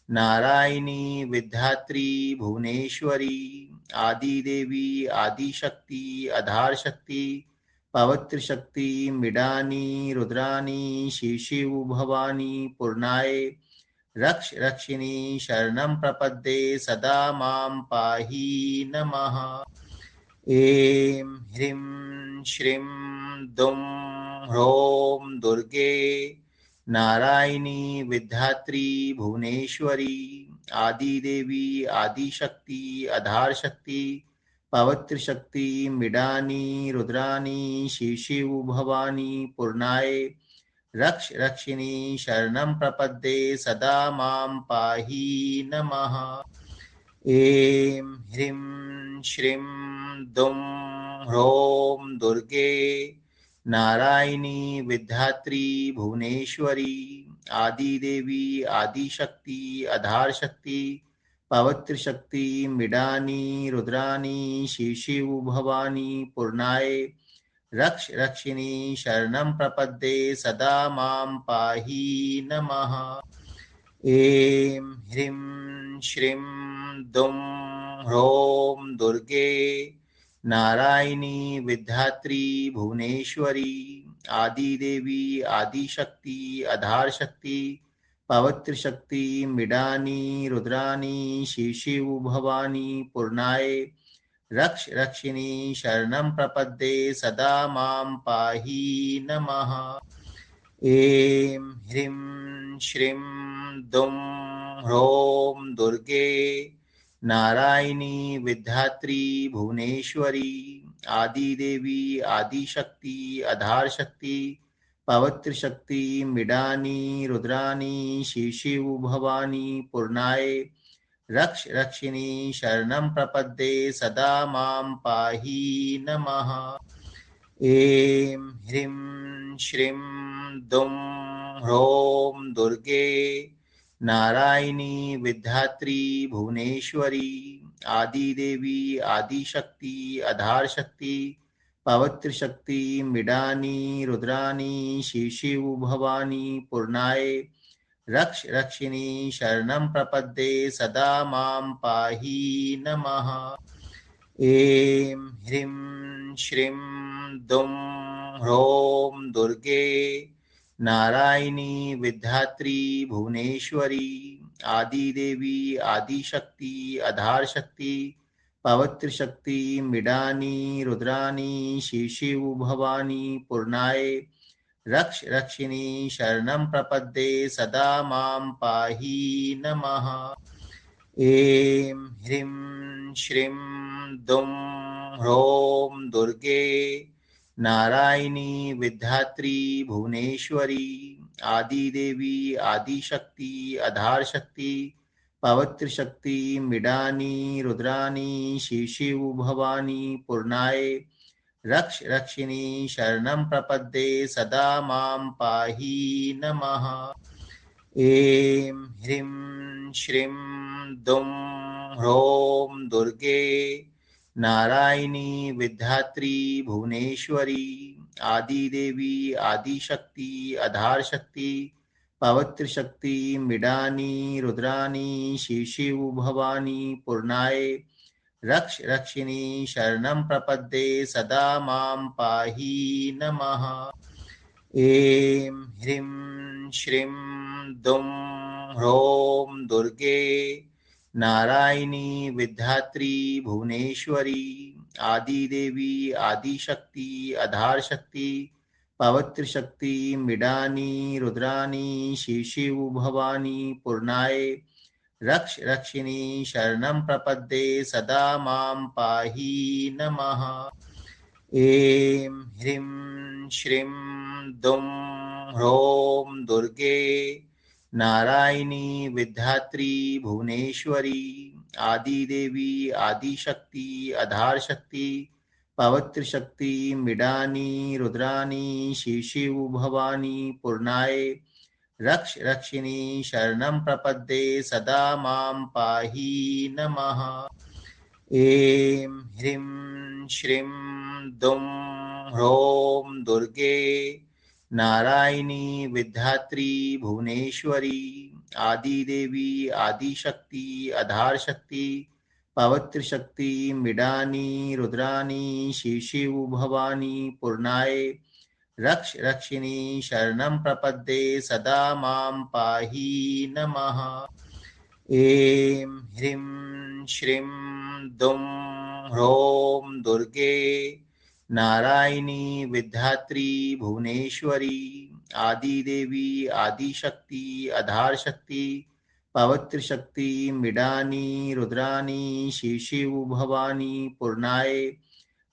नारायणी विद्यात्री भुवनेश्वरी आदिदेवी आदिशक्ति आधार शक्ति पवित्र शक्ति मिडानी रुद्रानी शिशिव भवानी पूर्णाय रक्ष रक्षिणी शरणं प्रपद्ये सदा मां पाहि नमः। ऐं ह्रीं श्रीं दुं ह्रौं दुर्गे नारायणी विद्यात्री भुवनेश्वरी आदिदेवी आदिशक्ति आधार शक्ति पवित्र शक्ति मिडानी रुद्रानी शिशिव भवानी पूर्णाय रक्ष रक्षिणी शरणं प्रपद्ये सदा मां पाहि नमः। ऐं ह्रीं श्रीं दुं ह्रौं दुर्गे नारायणी विद्यात्री भुवनेश्वरी आदिदेवी आदिशक्ति आधार शक्ति पवित्र शक्ति मिडानी रुद्रानी शिशिव भवानी पूर्णाय रक्ष रक्षिणी शरणं प्रपद्ये सदा मां पाहि नमः। ऐं ह्रीं श्रीं दुं ह्रौं दुर्गे नारायणी विद्यात्री भुवनेश्वरी आदिदेवी आदिशक्ति आधार शक्ति पवित्र शक्ति मिडानी रुद्रानी शिशिव भवानी पूर्णाय रक्ष रक्षिणी शरणं प्रपद्ये सदा मां पाहि नमः। ऐं ह्रीं श्रीं दुं ह्रौं दुर्गे नारायणी विद्यात्री भुवनेश्वरी आदिदेवी आदिशक्ति आधार शक्ति पवित्र शक्ति मिडानी रुद्रानी शिशिव भवानी पूर्णाय रक्ष रक्षिणी शरणं प्रपद्ये सदा मां पाहि नमः। ऐं ह्रीं श्रीं दुं ह्रौं दुर्गे नारायणी विद्यात्री भुवनेश्वरी आदिदेवी आदिशक्ति आधार शक्ति पवित्र शक्ति मिडानी रुद्रानी शिशिव भवानी पूर्णाय रक्ष रक्षिणी शरणं प्रपद्ये सदा मां पाहि नमः। ऐं ह्रीं श्रीं दुं ह्रौं दुर्गे नारायणी विद्यात्री भुवनेश्वरी आदिदेवी आदिशक्ति आधार शक्ति पवित्र शक्ति मिडानी रुद्रानी शिशिव भवानी पूर्णाय रक्ष रक्षिणी शरणं प्रपद्ये सदा मां पाहि नमः। ऐं ह्रीं श्रीं दुं ह्रौं दुर्गे नारायणी विद्यात्री भुवनेश्वरी आदिदेवी आदिशक्ति आधार शक्ति पवित्रशक्ति मृडानी रुद्रानी शिशिव भवानी पूर्णाय रक्ष रक्षिणी शरणं प्रपद्ये सदा मां पाहि नमः। ऐं ह्रीं श्रीं दुं ह्रौं दुर्गे नारायणी विद्यात्री भुवनेश्वरी आदिदेवी आदिशक्ति आधार शक्ति पवित्र शक्ति मृडानी रुद्रानी शिशिव भवानी पूर्णाय रक्ष रक्षिणी शरणं प्रपद्ये सदा मां पाहि नमः। ऐं ह्रीं श्रीं दुं ह्रौं दुर्गे नारायणी विद्यात्री भुवनेश्वरी आदिदेवी आदिशक्ति आधार शक्ति पवित्र शक्ति मृडानी रुद्रानी शिशिव भवानी पूर्णाय रक्ष रक्षिणी शरणं प्रपद्ये सदा मां पाहि नमः। ऐं ह्रीं श्रीं दुं ह्रौं दुर्गे नारायणी विद्यात्री भुवनेश्वरी आदिदेवी आदिशक्ति आधार शक्ति पवित्र शक्ति मृडानी रुद्रानी शिशिव भवानी पूर्णाय रक्ष रक्षिणी शरणं प्रपद्ये सदा मां पाहि नमः। ऐं ह्रीं श्रीं दुं ह्रौं दुर्गे नारायणी विद्यात्री भुवनेश्वरी आदिदेवी आदिशक्ति आधार शक्ति पवित्र शक्ति मृडानी रुद्रानी शिशिव भवानी पूर्णाय रक्ष रक्षिणी शरणं प्रपद्ये सदा मां पाहि नमः। ऐं ह्रीं श्रीं दुं ह्रौं दुर्गे नारायणी विद्यात्री भुवनेश्वरी आदिदेवी आदिशक्ति आधार शक्ति पवित्र शक्ति मृडानी रुद्रानी शिशिव भवानी पूर्णाय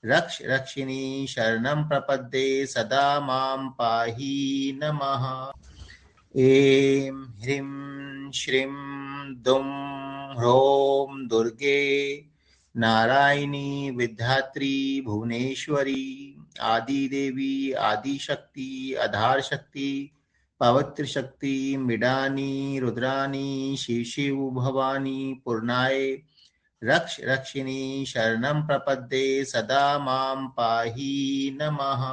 रक्ष रक्षिणी शरणं प्रपद्ये सदा मां पाहि नमः। ऐं ह्रीं श्रीं दुं ह्रौं दुर्गे नारायणी विद्यात्री भुवनेश्वरी आदिदेवी आदिशक्ति आधार शक्ति पवित्र शक्ति मृडानी रुद्रानी शिशिव भवानी पूर्णाय रक्ष रक्षिणी शरणं प्रपद्ये सदा मां पाहि नमः।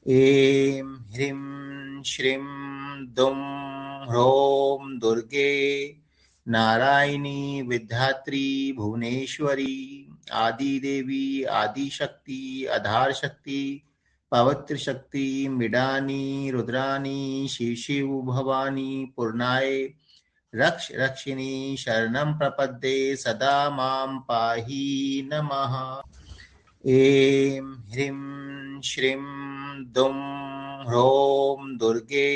ऐं ह्रीं श्रीं दुं ह्रौं दुर्गे नारायणी विद्यात्री भुवनेश्वरी आदिदेवी आदिशक्ति आधार शक्ति पवित्र शक्ति मृडानी रुद्रानी शिशिव भवानी पूर्णाय रक्ष रक्षिणी शरणं प्रपद्ये सदा मां पाहि नमः। ऐं ह्रीं श्रीं दुं ह्रौं दुर्गे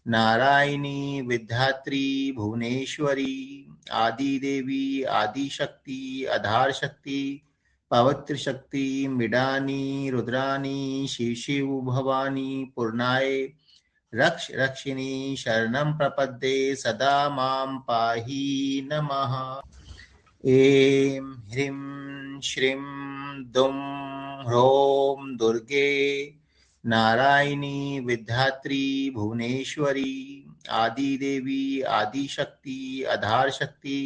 नारायणी विद्यात्री भुवनेश्वरी आदिदेवी आदिशक्ति आधार शक्ति पवित्र शक्ति मृडानी रुद्रानी शिशिव भवानी पूर्णाय रक्ष रक्षिणी शरणं प्रपद्ये सदा मां पाहि नमः। ऐं ह्रीं श्रीं दुं ह्रौं दुर्गे नारायणी विद्यात्री भुवनेश्वरी आदिदेवी आदिशक्ति आधार शक्ति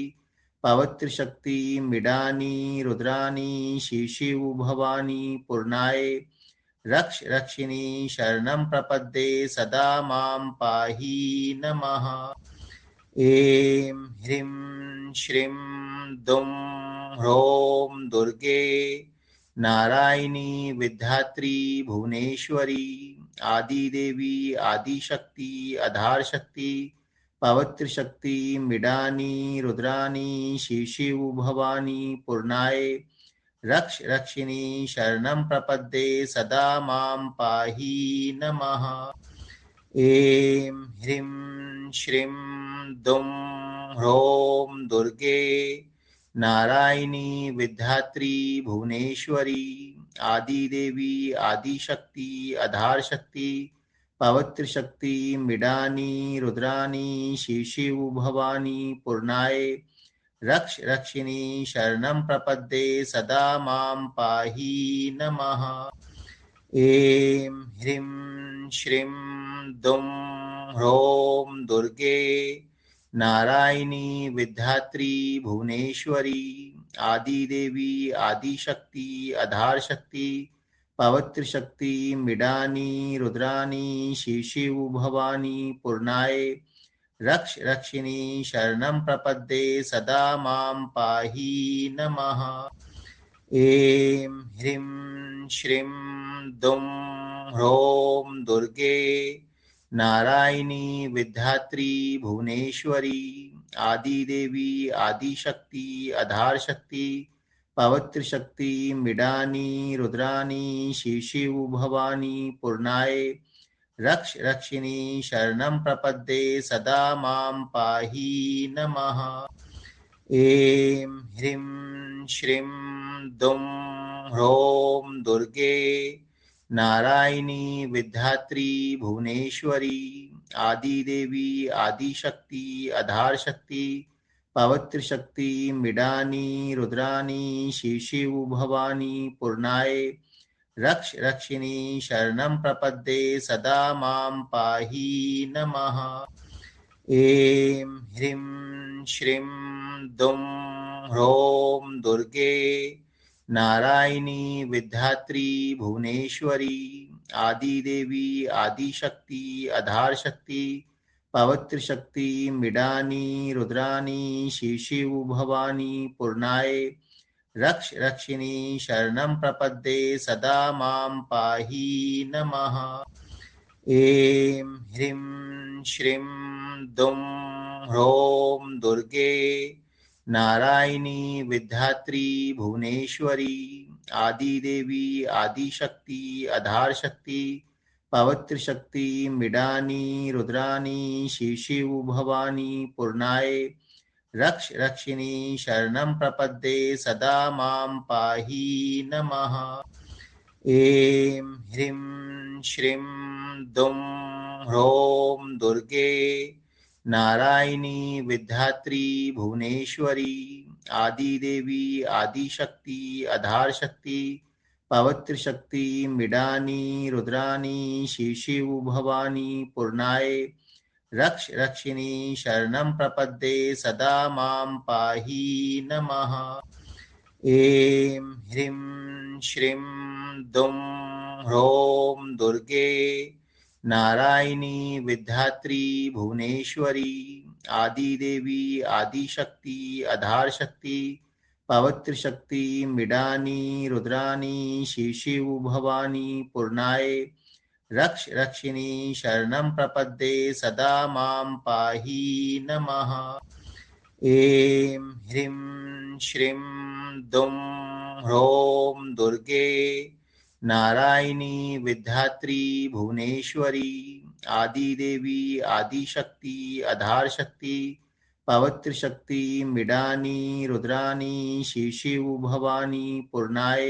पवित्र शक्ति मृडानी रुद्रानी शिशिव भवानी पूर्णाय रक्ष रक्षिणी शरणं प्रपद्ये सदा मां पाहि नमः। ऐं ह्रीं श्रीं दुं ह्रौं दुर्गे नारायणी विद्यात्री भुवनेश्वरी आदिदेवी आदिशक्ति आधार शक्ति पवित्र शक्ति मृडानी रुद्रानी शिशिव भवानी पूर्णाय रक्ष रक्षिणी शरणं प्रपद्ये सदा मां पाहि नमः। ऐं ह्रीं श्रीं दुं ह्रौं दुर्गे नारायणी विद्यात्री भुवनेश्वरी आदिदेवी आदिशक्ति आधार शक्ति पवित्र शक्ति मृडानी रुद्रानी शिशिव भवानी पूर्णाय रक्ष रक्षिणी शरणं प्रपद्ये सदा मां पाहि नमः। ऐं ह्रीं श्रीं दुं ह्रौं दुर्गे नारायणी विद्यात्री भुवनेश्वरी आदिदेवी आदिशक्ति आधार शक्ति पवित्र शक्ति मृडानी रुद्रानी शिशिव भवानी पूर्णाय रक्ष रक्षिणी शरणं प्रपद्ये सदा मां पाहि नमः। ऐं ह्रीं श्रीं दुं ह्रौं दुर्गे नारायणी विद्यात्री भुवनेश्वरी आदिदेवी आदिशक्ति आधार शक्ति पवित्र शक्ति मृडानी रुद्रानी शिशिव भवानी पूर्णाय रक्ष रक्षिणी शरणं प्रपद्ये सदा मां पाहि नमः। ऐं ह्रीं श्रीं दुं ह्रौं दुर्गे नारायणी विद्यात्री भुवनेश्वरी आदिदेवी आदिशक्ति आधार शक्ति पवित्र शक्ति मृडानी रुद्रानी शिशिव भवानी पूर्णाय रक्ष रक्षिणी शरणं प्रपद्ये सदा मां पाहि नमः। ऐं ह्रीं श्रीं दुं ह्रौं दुर्गे नारायणी विद्यात्री भुवनेश्वरी आदिदेवी आदिशक्ति आधार शक्ति पवित्र शक्ति मृडानी रुद्रानी शिशिव भवानी पूर्णाय रक्ष रक्षिणी शरणं प्रपद्ये सदा मां पाहि नमः। ऐं ह्रीं श्रीं दुं ह्रौं दुर्गे नारायणी विद्यात्री भुवनेश्वरी आदिदेवी आदिशक्ति आधार शक्ति पवित्र शक्ति मृडानी रुद्रानी शिशिव भवानी पूर्णाय रक्ष रक्षिणी शरणं प्रपद्ये सदा मां पाहि नमः। ऐं ह्रीं श्रीं दुं ह्रौं दुर्गे नारायणी विद्यात्री भुवनेश्वरी आदिदेवी आदिशक्ति आधार शक्ति पवित्र शक्ति मृडानी रुद्रानी शिशिव भवानी पूर्णाय रक्ष रक्षिणी शरणं प्रपद्ये सदा मां पाहि नमः। ऐं ह्रीं श्रीं दुं ह्रौं दुर्गे नारायणी विद्यात्री भुवनेश्वरी आदिदेवी आदिशक्ति आधार शक्ति पवित्र शक्ति मृडानी रुद्रानी शिशिव भवानी पूर्णाय रक्ष रक्षिणी शरणं प्रपद्ये सदा मां पाहि नमः। ऐं ह्रीं श्रीं दुं ह्रौं दुर्गे नारायणी विद्यात्री भुवनेश्वरी आदिदेवी आदिशक्ति आधार शक्ति पवित्र शक्ति मृडानी रुद्रानी शिशिव भवानी पूर्णाय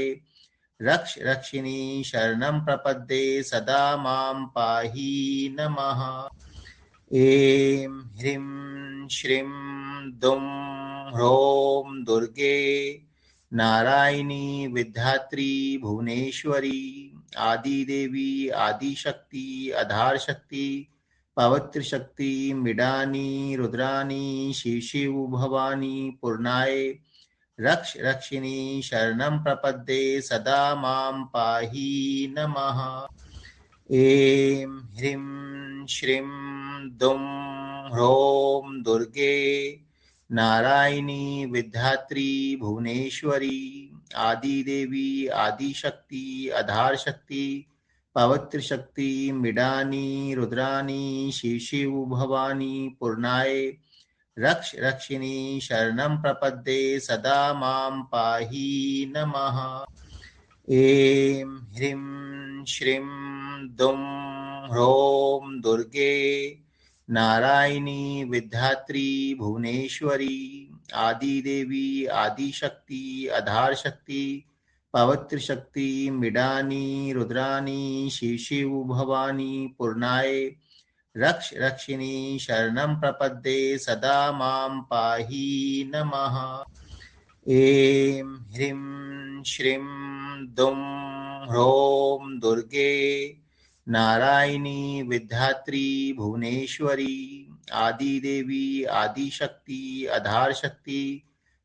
रक्ष रक्षिणी शरणं प्रपद्ये सदा मां पाहि नमः। ऐं ह्रीं श्रीं दुं ह्रौं दुर्गे नारायणी विद्यात्री भुवनेश्वरी आदिदेवी आदिशक्ति आधार शक्ति पवित्र शक्ति मृडानी रुद्रानी शिशिव भवानी पूर्णाय रक्ष रक्षिणी शरणं प्रपद्ये सदा मां पाहि नमः। ऐं ह्रीं श्रीं दुं ह्रौं दुर्गे नारायणी विद्यात्री भुवनेश्वरी आदिदेवी आदिशक्ति आधार शक्ति पवित्र शक्ति मृडानी रुद्रानी शिशिव भवानी पूर्णाय रक्ष रक्षिणी शरणं प्रपद्ये सदा मां पाहि नमः। ऐं ह्रीं श्रीं दुं ह्रौं दुर्गे नारायणी विद्यात्री भुवनेश्वरी आदिदेवी आदिशक्ति आधार शक्ति पवित्रशक्ति मृडानी रुद्रानी शिशिव भवानी पूर्णाय रक्ष रक्षिणी शरणं प्रपद्ये सदा मां पाहि नमः। ऐं ह्रीं श्रीं दुं ह्रौं दुर्गे नारायणी विद्यात्री भुवनेश्वरी आदिदेवी आदिशक्ति आधार शक्ति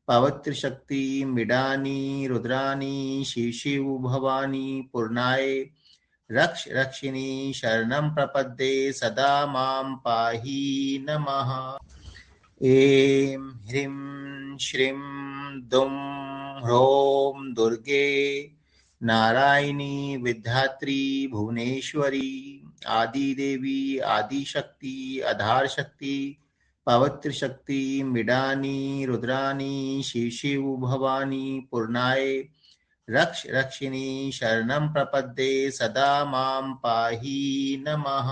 पवित्र शक्ति मृडानी रुद्रानी शिशिव भवानी पूर्णाय रक्ष रक्षिणी शरणं प्रपद्ये सदा मां पाहि नमः। ऐं ह्रीं श्रीं दुं ह्रौं दुर्गे नारायणी विद्यात्री भुवनेश्वरी आदिदेवी आदिशक्ति आधार शक्ति पवित्र शक्ति मृडानी रुद्रानी शिशिव भवानी पूर्णाय रक्ष रक्षिणी शरणं प्रपद्ये सदा मां पाहि नमः।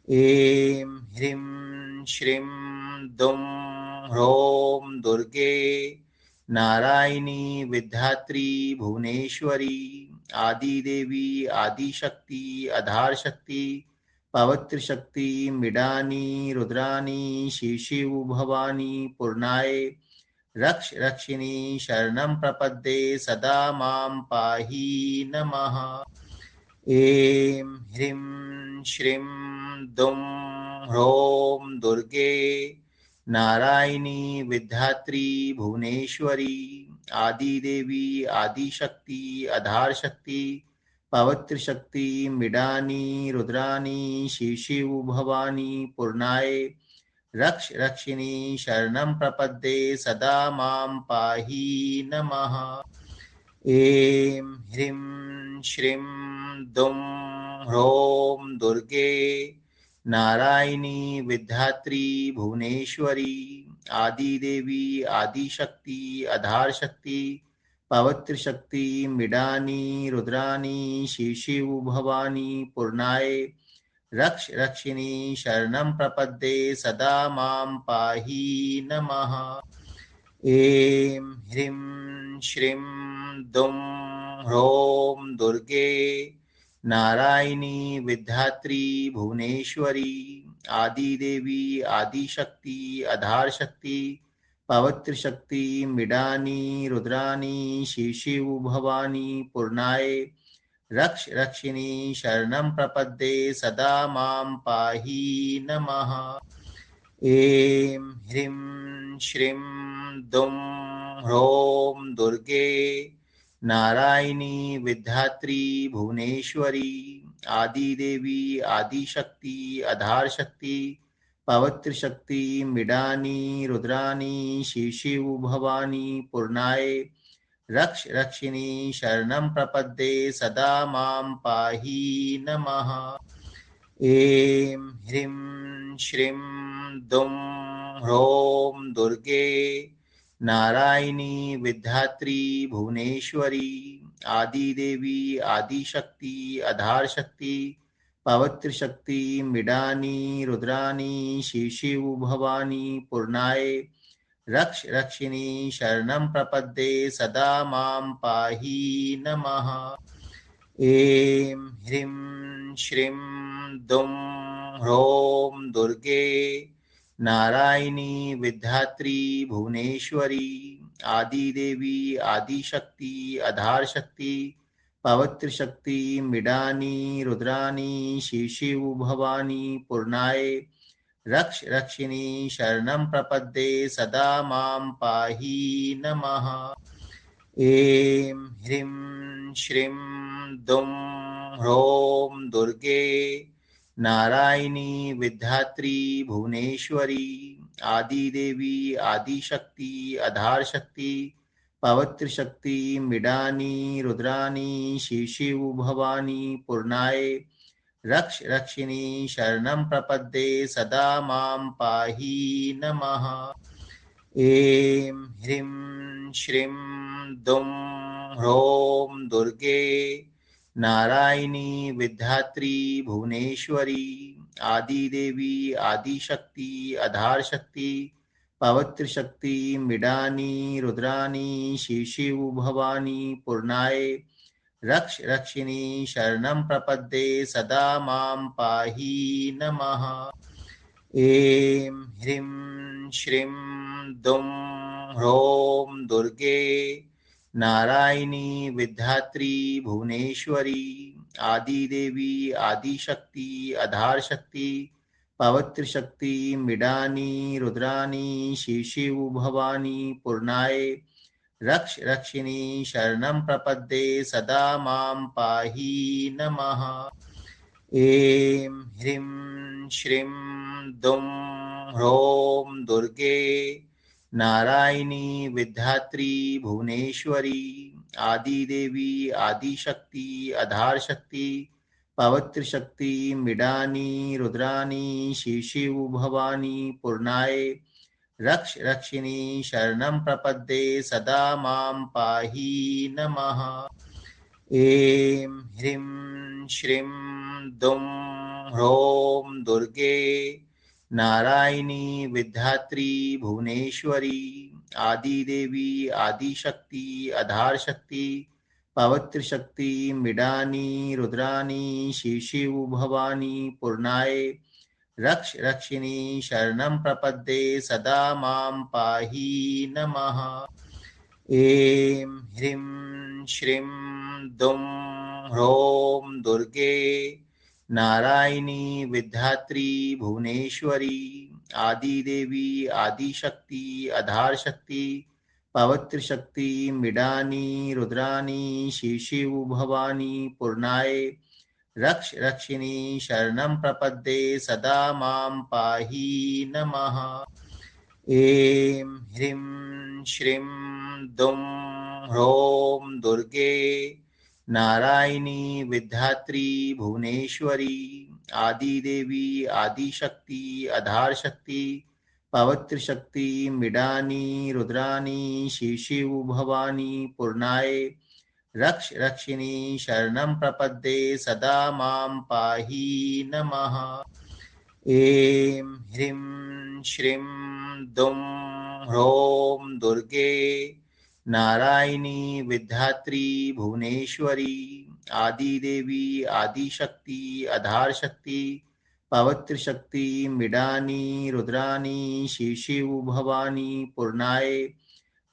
ऐं ह्रीं श्रीं दुं ह्रौं दुर्गे नारायणी विद्यात्री भुवनेश्वरी आदिदेवी आदिशक्ति आधार शक्ति पवित्र शक्ति मृडानी रुद्रानी शिशिव भवानी पूर्णाय रक्ष रक्षिणी शरणं प्रपद्ये सदा मां पाहि नमः। ऐं ह्रीं श्रीं दुं ह्रौं दुर्गे नारायणी विद्यात्री भुवनेश्वरी आदिदेवी आदिशक्ति आधार शक्ति पवित्र शक्ति मृडानी रुद्रानी शिशिव भवानी पूर्णाय रक्ष रक्षिणी शरणं प्रपद्ये सदा मां पाहि नमः। ऐं ह्रीं श्रीं दुं ह्रौं दुर्गे नारायणी विद्यात्री भुवनेश्वरी आदिदेवी आदिशक्ति आधार शक्ति पवित्र शक्ति मृडानी रुद्रानी शिशिव भवानी पूर्णाय रक्ष रक्षिणी शरणं प्रपद्ये सदा मां पाहि नमः। ऐं ह्रीं श्रीं दुं ह्रौं दुर्गे नारायणी विद्यात्री भुवनेश्वरी आदिदेवी आदिशक्ति आधार शक्ति पवित्र शक्ति मृडानी रुद्रानी शिशिव भवानी पूर्णाय रक्ष रक्षिणी शरणं प्रपद्ये सदा मां पाहि नमः। ऐं ह्रीं श्रीं दुं ह्रौं दुर्गे नारायणी विद्यात्री भुवनेश्वरी आदिदेवी आदिशक्ति आधार शक्ति पवित्र शक्ति मृडानी रुद्रानी शिशिव भवानी पूर्णाय रक्ष रक्षिणी शरणं प्रपद्ये सदा मां पाहि नमः। ऐं ह्रीं श्रीं दुं ह्रौं दुर्गे नारायणी विद्यात्री भुवनेश्वरी आदिदेवी आदिशक्ति आधार शक्ति पवित्र शक्ति मृडानी रुद्रानी शिशिव भवानी पूर्णाय रक्ष रक्षिणी शरणं प्रपद्ये सदा मां पाहि नमः। ऐं ह्रीं श्रीं दुं ह्रौं दुर्गे नारायणी विद्यात्री भुवनेश्वरी आदिदेवी आदिशक्ति आधार शक्ति पवित्र शक्ति मृडानी रुद्रानी शिशिव भवानी पूर्णाय रक्ष रक्षिणी शरणं प्रपद्ये सदा मां पाहि नमः। ऐं ह्रीं श्रीं दुं ह्रौं दुर्गे नारायणी विद्यात्री भुवनेश्वरी आदिदेवी आदिशक्ति आधार शक्ति पवित्र शक्ति मृडानी रुद्रानी शिशिव भवानी पूर्णाय रक्ष रक्षिणी शरणं प्रपद्ये सदा मां पाहि नमः। ऐं ह्रीं श्रीं दुं ह्रौं दुर्गे नारायणी विद्यात्री भुवनेश्वरी आदिदेवी आदिशक्ति आधार शक्ति पवित्र शक्ति मिडानी रुद्रानी शिशिव भवानी पूर्णाय रक्ष रक्षिणी शरणं प्रपद्ये सदा मां पाहि नमः। ऐं ह्रीं श्रीं दुं ह्रौं दुर्गे नारायणी विद्यात्री भुवनेश्वरी आदिदेवी आदिशक्ति आधार शक्ति पवित्र शक्ति मिडानी रुद्रानी शिशिव भवानी पूर्णाय रक्ष रक्षिणी शरणं प्रपद्ये सदा मां पाहि नमः। ऐं ह्रीं श्रीं दुं ह्रौं दुर्गे नारायणी विद्यात्री भुवनेश्वरी आदिदेवी आदिशक्ति आधार शक्ति पवित्र शक्ति मिडानी रुद्रानी शिशिव भवानी पूर्णाय रक्ष रक्षिणी शरणं प्रपद्ये सदा मां पाहि नमः। ऐं ह्रीं श्रीं दुं ह्रौं दुर्गे नारायणी विद्यात्री भुवनेश्वरी आदिदेवी आदिशक्ति आधार शक्ति पवित्र शक्ति मिडानी रुद्रानी शिशिव भवानी पूर्णाय रक्ष रक्षिणी शरणं प्रपद्ये सदा मां पाहि नमः। ऐं ह्रीं श्रीं दुं ह्रौं दुर्गे नारायणी विद्यात्री भुवनेश्वरी आदिदेवी आदिशक्ति आधार शक्ति पवित्र शक्ति मिडानी रुद्रानी शिशिव भवानी पूर्णाय रक्ष रक्षिणी शरणं प्रपद्ये सदा मां पाहि नमः। ऐं ह्रीं श्रीं दुं ह्रौं दुर्गे नारायणी विद्यात्री भुवनेश्वरी आदिदेवी आदिशक्ति आधार शक्ति पवित्र शक्ति मिडानी रुद्रानी शिशिव भवानी पूर्णाय रक्ष रक्षिणी शरणं प्रपद्ये सदा मां पाहि नमः। ऐं ह्रीं श्रीं दुं ह्रौं दुर्गे नारायणी विद्यात्री भुवनेश्वरी आदिदेवी आदिशक्ति आधार शक्ति पवित्र शक्ति मिडानी रुद्रानी शिशिव भवानी पूर्णाय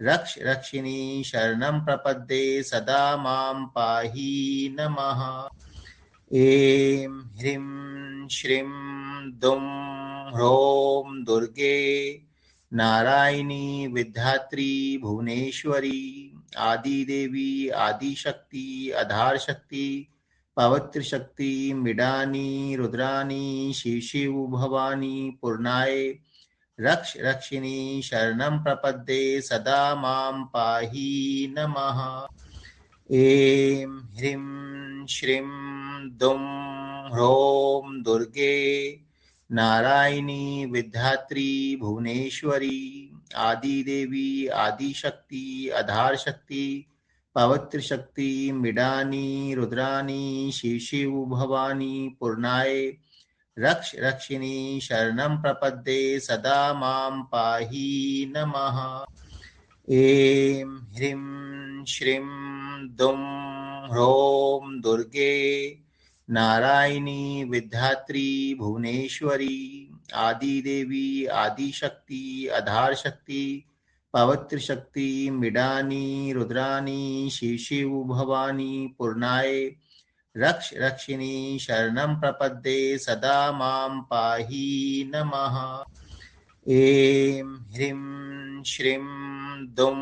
रक्ष रक्षिणी शरणं प्रपद्ये सदा मां पाहि नमः। ऐं ह्रीं श्रीं दुं ह्रौं दुर्गे नारायणी विद्यात्री भुवनेश्वरी आदिदेवी आदिशक्ति आधार शक्ति पवित्र शक्ति मिडानी रुद्रानी शिशिव भवानी पूर्णाय रक्ष रक्षिणी शरणं प्रपद्ये सदा मां पाहि नमः। ऐं ह्रीं श्रीं दुं ह्रौं दुर्गे नारायणी विद्यात्री भुवनेश्वरी आदिदेवी आदिशक्ति आधार शक्ति पवित्र शक्ति मिडानी रुद्रानी शिशिव भवानी पूर्णाय रक्ष रक्षिणी शरणं प्रपद्ये सदा मां पाहि नमः। ऐं ह्रीं श्रीं दुं ह्रौं दुर्गे नारायणी विद्यात्री भुवनेश्वरी आदिदेवी आदिशक्ति आधार शक्ति पवित्र शक्ति मिडानी रुद्रानी शिशिव भवानी पूर्णाय रक्ष रक्षिणी शरणं प्रपद्ये सदा मां पाहि नमः। ऐं ह्रीं श्रीं दुं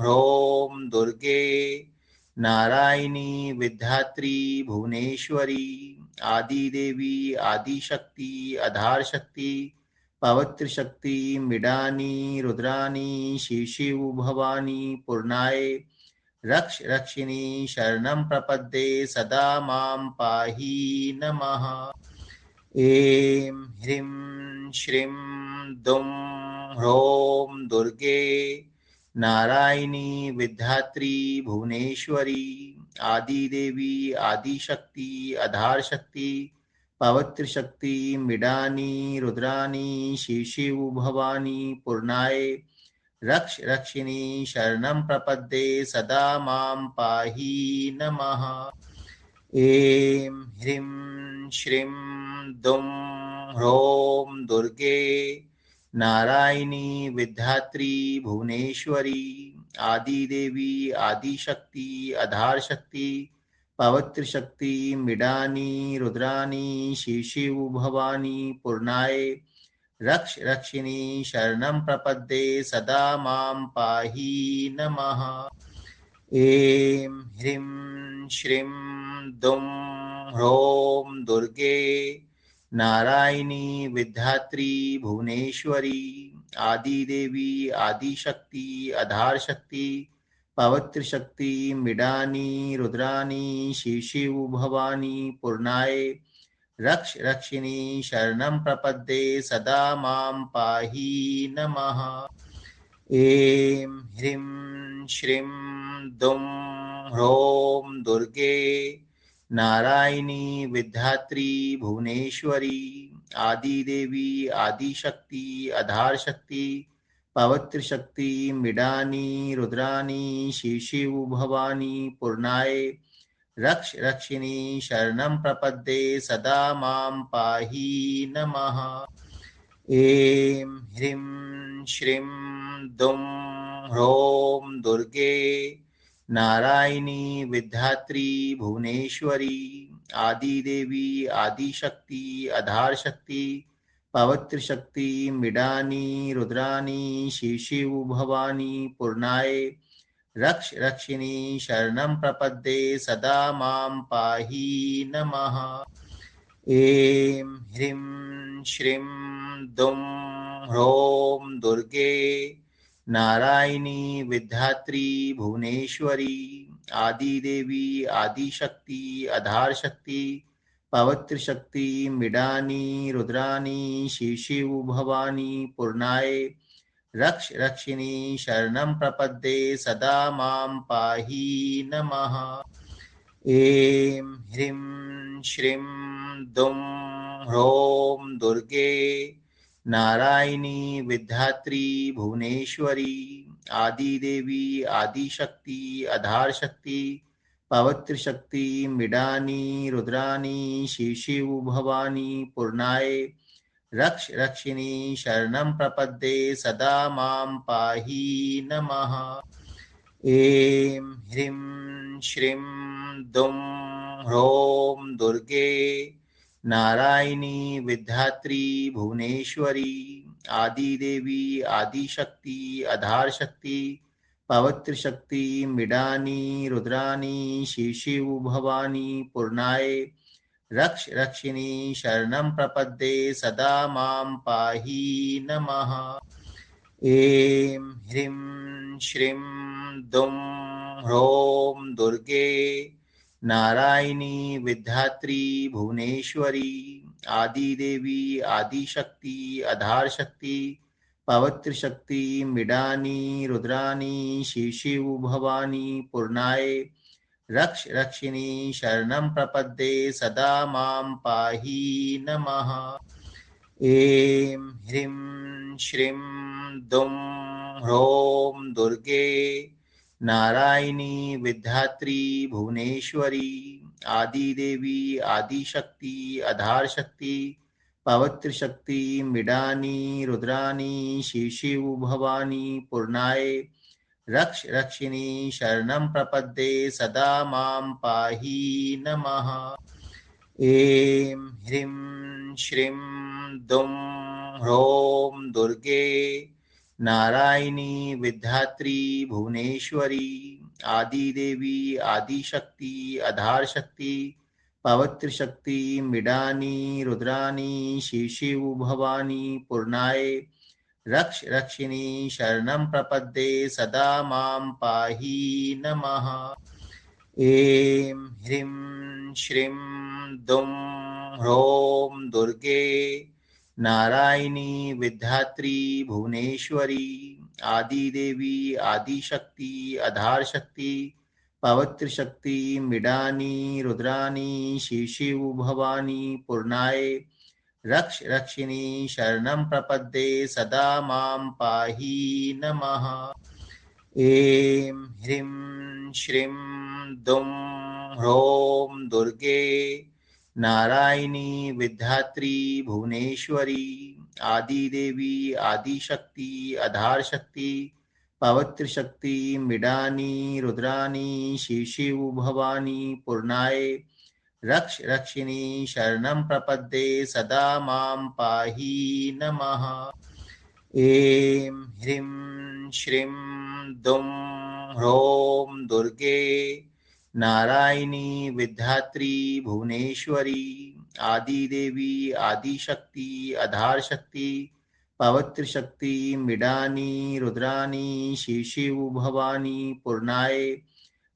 ह्रौं दुर्गे नारायणी विद्यात्री भुवनेश्वरी आदिदेवी आदिशक्ति आधार शक्ति पवित्र शक्ति मिडानी रुद्रानी शिशिव भवानी पूर्णाय रक्ष रक्षिणी शरणं प्रपद्ये सदा मां पाहि नमः। ऐं ह्रीं श्रीं दुं ह्रौं दुर्गे नारायणी विद्यात्री भुवनेश्वरी आदिदेवी आदिशक्ति आधार शक्ति पवित्रशक्ति मिडानी रुद्रानी शिशिव भवानी पूर्णाय रक्ष रक्षिणी शरणं प्रपद्ये सदा मां पाहि नमः। ऐं ह्रीं श्रीं दुं ह्रौं दुर्गे नारायणी विद्यात्री भुवनेश्वरी आदिदेवी आदिशक्ति आधार शक्ति पवित्र शक्ति मिडानी रुद्रानी शिशिव भवानी पूर्णाय रक्ष रक्षिणी शरणं प्रपद्ये सदा मां पाहि नमः। ऐं ह्रीं श्रीं दुं ह्रौं दुर्गे नारायणी विद्यात्री भुवनेश्वरी आदिदेवी आदिशक्ति आधार शक्ति पवित्र शक्ति मिडानी रुद्रानी शिशिव भवानी पूर्णाय रक्ष रक्षिणी शरणं प्रपद्ये सदा मां पाहि नमः। ऐं ह्रीं श्रीं दुं ह्रौं दुर्गे नारायणी विद्यात्री भुवनेश्वरी आदिदेवी आदिशक्ति आधार शक्ति पवित्र शक्ति मिडानी रुद्रानी शिशिव भवानी पूर्णाय रक्ष रक्षिणी शरणं प्रपद्ये सदा मां पाहि नमः। ऐं ह्रीं श्रीं दुं ह्रौं दुर्गे नारायणी विद्यात्री भुवनेश्वरी आदिदेवी आदिशक्ति आधार शक्ति पवित्र शक्ति मिडानी रुद्रानी शिशिव भवानी पूर्णाय रक्ष रक्षिणी शरणं प्रपद्ये सदा मां पाहि नमः। ऐं ह्रीं श्रीं दुं ह्रौं दुर्गे नारायणी विद्यात्री भुवनेश्वरी आदिदेवी आदिशक्ति आधार शक्ति पवित्र शक्ति मिडानी रुद्रानी शिशिव भवानी पूर्णाय रक्ष रक्षिणी शरणं प्रपद्ये सदा मां पाहि नमः। ऐं ह्रीं श्रीं दुं ह्रौं दुर्गे नारायणी विद्यात्री भुवनेश्वरी आदिदेवी आदिशक्ति आधार शक्ति पवित्र शक्ति मिडानी रुद्रानी शिशिव भवानी पूर्णाय रक्ष रक्षिणी शरणं प्रपद्ये सदा मां पाहि नमः। ऐं ह्रीं श्रीं दुं ह्रौं दुर्गे नारायणी विद्यात्री भुवनेश्वरी आदिदेवी आदिशक्ति आधार शक्ति पवित्र शक्ति मिडानी रुद्रानी शिशिव भवानी पूर्णाय रक्ष रक्षिणी शरणं प्रपद्ये सदा मां पाहि नमः। ऐं ह्रीं श्रीं दुं ह्रौं दुर्गे नारायणी विद्यात्री भुवनेश्वरी आदिदेवी आदिशक्ति आधार शक्ति पवित्र शक्ति मिडानी रुद्रानी शिशिव भवानी पूर्णाय रक्ष रक्षिणी शरणं प्रपद्ये सदा मां पाहि नमः। ऐं ह्रीं श्रीं दुं ह्रौं दुर्गे नारायणी विद्यात्री भुवनेश्वरी आदिदेवी आदिशक्ति आधार शक्ति पवित्र शक्ति मिडानी रुद्रानी शिशिव भवानी पूर्णाय रक्ष रक्षिणी शरणं प्रपद्ये सदा मां पाहि नमः। ऐं ह्रीं श्रीं दुं ह्रौं दुर्गे नारायणी विद्यात्री भुवनेश्वरी आदिदेवी आदिशक्ति आधार शक्ति पवित्र शक्ति मिडानी रुद्रानी शिशिव भवानी पूर्णाय रक्ष रक्षिणी शरणं प्रपद्ये सदा मां पाहि नमः। ऐं ह्रीं श्रीं दुं ह्रौं दुर्गे नारायणी विद्यात्री भुवनेश्वरी आदिदेवी आदिशक्ति आधार शक्ति पवित्र शक्ति मृडानी रुद्रानी शिशिव भवानी पूर्णाय रक्ष रक्षिणी शरणं प्रपद्ये सदा मां पाहि नमः। ऐं ह्रीं श्रीं दुं ह्रौं दुर्गे नारायणी विद्यात्री भुवनेश्वरी आदिदेवी आदिशक्ति आधार शक्ति पवित्र शक्ति मृडानी रुद्रानी शिशिव भवानी पूर्णाय रक्ष रक्षिणी शरणं प्रपद्ये सदा मां पाहि नमः। ऐं ह्रीं श्रीं दुं ह्रौं दुर्गे नारायणी विद्यात्री भुवनेश्वरी आदिदेवी आदिशक्ति आधार शक्ति पवित्र शक्ति मृडानी रुद्रानी शिशिव भवानी पूर्णाय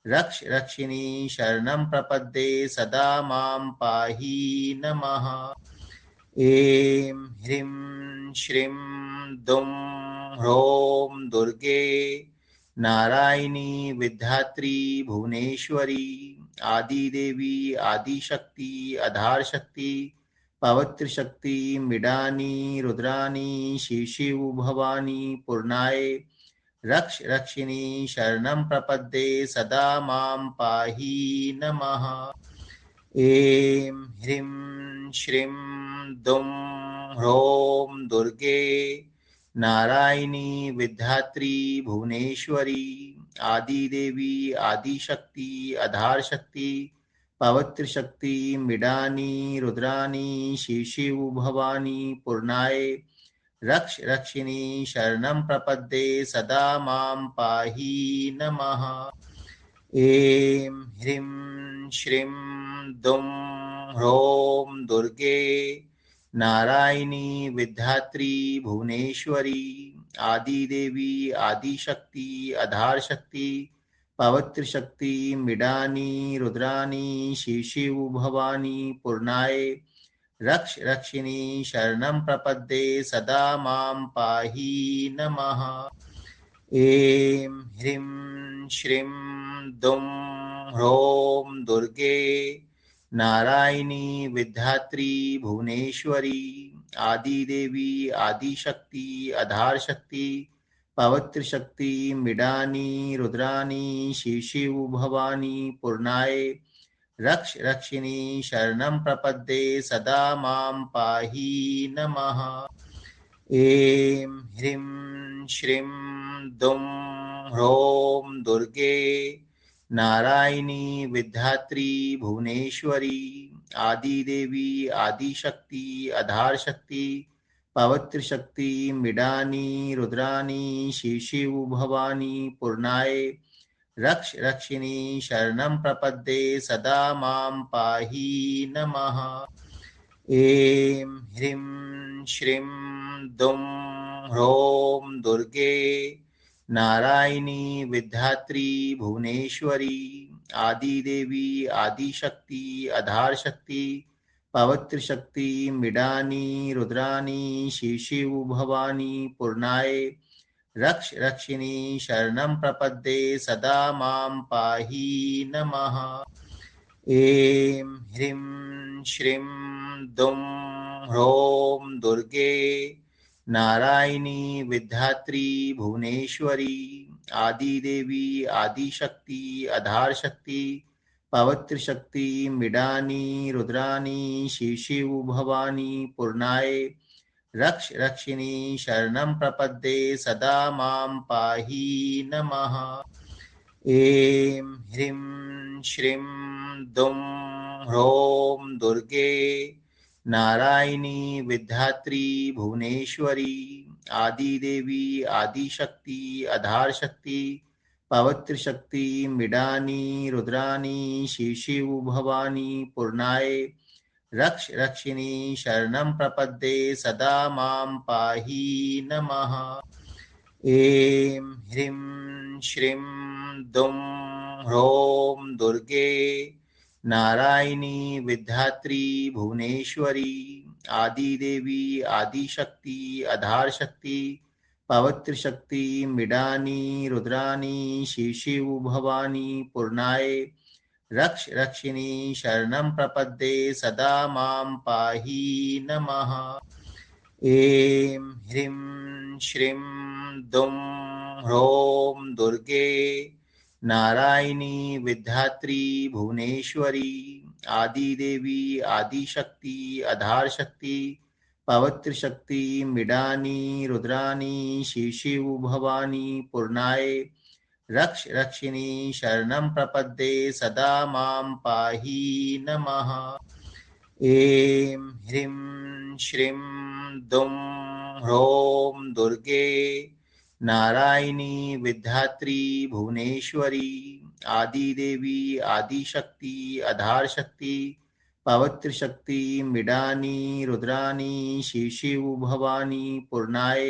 रक्ष रक्षिणी शरणं प्रपद्ये सदा मां पाहि नमः। ऐं ह्रीं श्रीं दुं ह्रौं दुर्गे नारायणी विद्यात्री भुवनेश्वरी आदिदेवी आदिशक्ति आधार शक्ति पवित्र शक्ति मृडानी रुद्रानी शिशिव भवानी पूर्णाय रक्ष रक्षिणी शरणं प्रपद्ये सदा मां पाहि नमः। ऐं ह्रीं श्रीं दुं ह्रौं दुर्गे नारायणी विद्यात्री भुवनेश्वरी आदिदेवी आदिशक्ति आधार शक्ति पवित्र शक्ति मृडानी रुद्रानी शिशिव भवानी पूर्णाय रक्ष रक्षिणी शरणं प्रपद्ये सदा मां पाहि नमः। ऐं ह्रीं श्रीं दुं ह्रौं दुर्गे नारायणी विद्यात्री भुवनेश्वरी आदिदेवी आदिशक्ति आधार शक्ति पवित्र शक्ति मृडानी रुद्रानी शिशिव भवानी पूर्णाय रक्ष रक्षिणी शरणं प्रपद्ये सदा मां पाहि नमः। ऐं ह्रीं श्रीं दुं ह्रौं दुर्गे नारायणी विद्यात्री भुवनेश्वरी आदिदेवी आदिशक्ति आधार शक्ति पवित्र शक्ति मृडानी रुद्रानी शिशिव भवानी पूर्णाय रक्ष रक्षिणी शरणं प्रपद्ये सदा मां पाहि नमः। ऐं ह्रीं श्रीं दुं ह्रौं दुर्गे नारायणी विद्यात्री भुवनेश्वरी आदिदेवी आदिशक्ति आधार शक्ति पवित्र शक्ति मृडानी रुद्रानी शिशिव भवानी पूर्णाय रक्ष रक्षिणी शरणं प्रपद्ये सदा मां पाहि नमः। ऐं ह्रीं श्रीं दुं ह्रौं दुर्गे नारायणी विद्यात्री भुवनेश्वरी आदिदेवी आदिशक्ति आधार शक्ति पवित्र शक्ति मृडानी रुद्रानी शिशिव भवानी पूर्णाय रक्ष रक्षिणी शरणं प्रपद्ये सदा मां पाहि नमः। ऐं ह्रीं श्रीं दुं ह्रौं दुर्गे नारायणी विद्यात्री भुवनेश्वरी आदिदेवी आदिशक्ति आधार शक्ति पवित्र शक्ति मृडानी रुद्रानी शिशिव भवानी पूर्णाय रक्ष रक्षिणी शरणं प्रपद्ये सदा मां पाहि नमः। ऐं ह्रीं श्रीं दुं ह्रौं दुर्गे नारायणी विद्यात्री भुवनेश्वरी आदिदेवी आदिशक्ति आधार शक्ति पवित्र शक्ति मृडानी रुद्रानी शिशिव भवानी पूर्णाय रक्ष रक्षिणी शरणं प्रपद्ये सदा मां पाहि नमः। ऐं ह्रीं श्रीं दुं ह्रौं दुर्गे नारायणी विद्यात्री भुवनेश्वरी आदिदेवी आदिशक्ति आधार शक्ति पवित्रशक्ति मृडानी रुद्रानी शिशिव भवानी पूर्णाय रक्ष रक्षिणी शरणं प्रपद्ये सदा मां पाहि नमः। ऐं ह्रीं श्रीं दुं ह्रौं दुर्गे नारायणी विद्यात्री भुवनेश्वरी आदिदेवी आदिशक्ति आधार शक्ति पवित्र शक्ति मृडानी रुद्रानी शिशिव भवानी पूर्णाय रक्ष रक्षिणी शरणं प्रपद्ये सदा मां पाहि नमः। ऐं ह्रीं श्रीं दुं ह्रौं दुर्गे नारायणी विद्यात्री भुवनेश्वरी आदिदेवी आदिशक्ति आधार शक्ति पवित्र शक्ति मृडानी रुद्रानी शिशिव भवानी पूर्णाय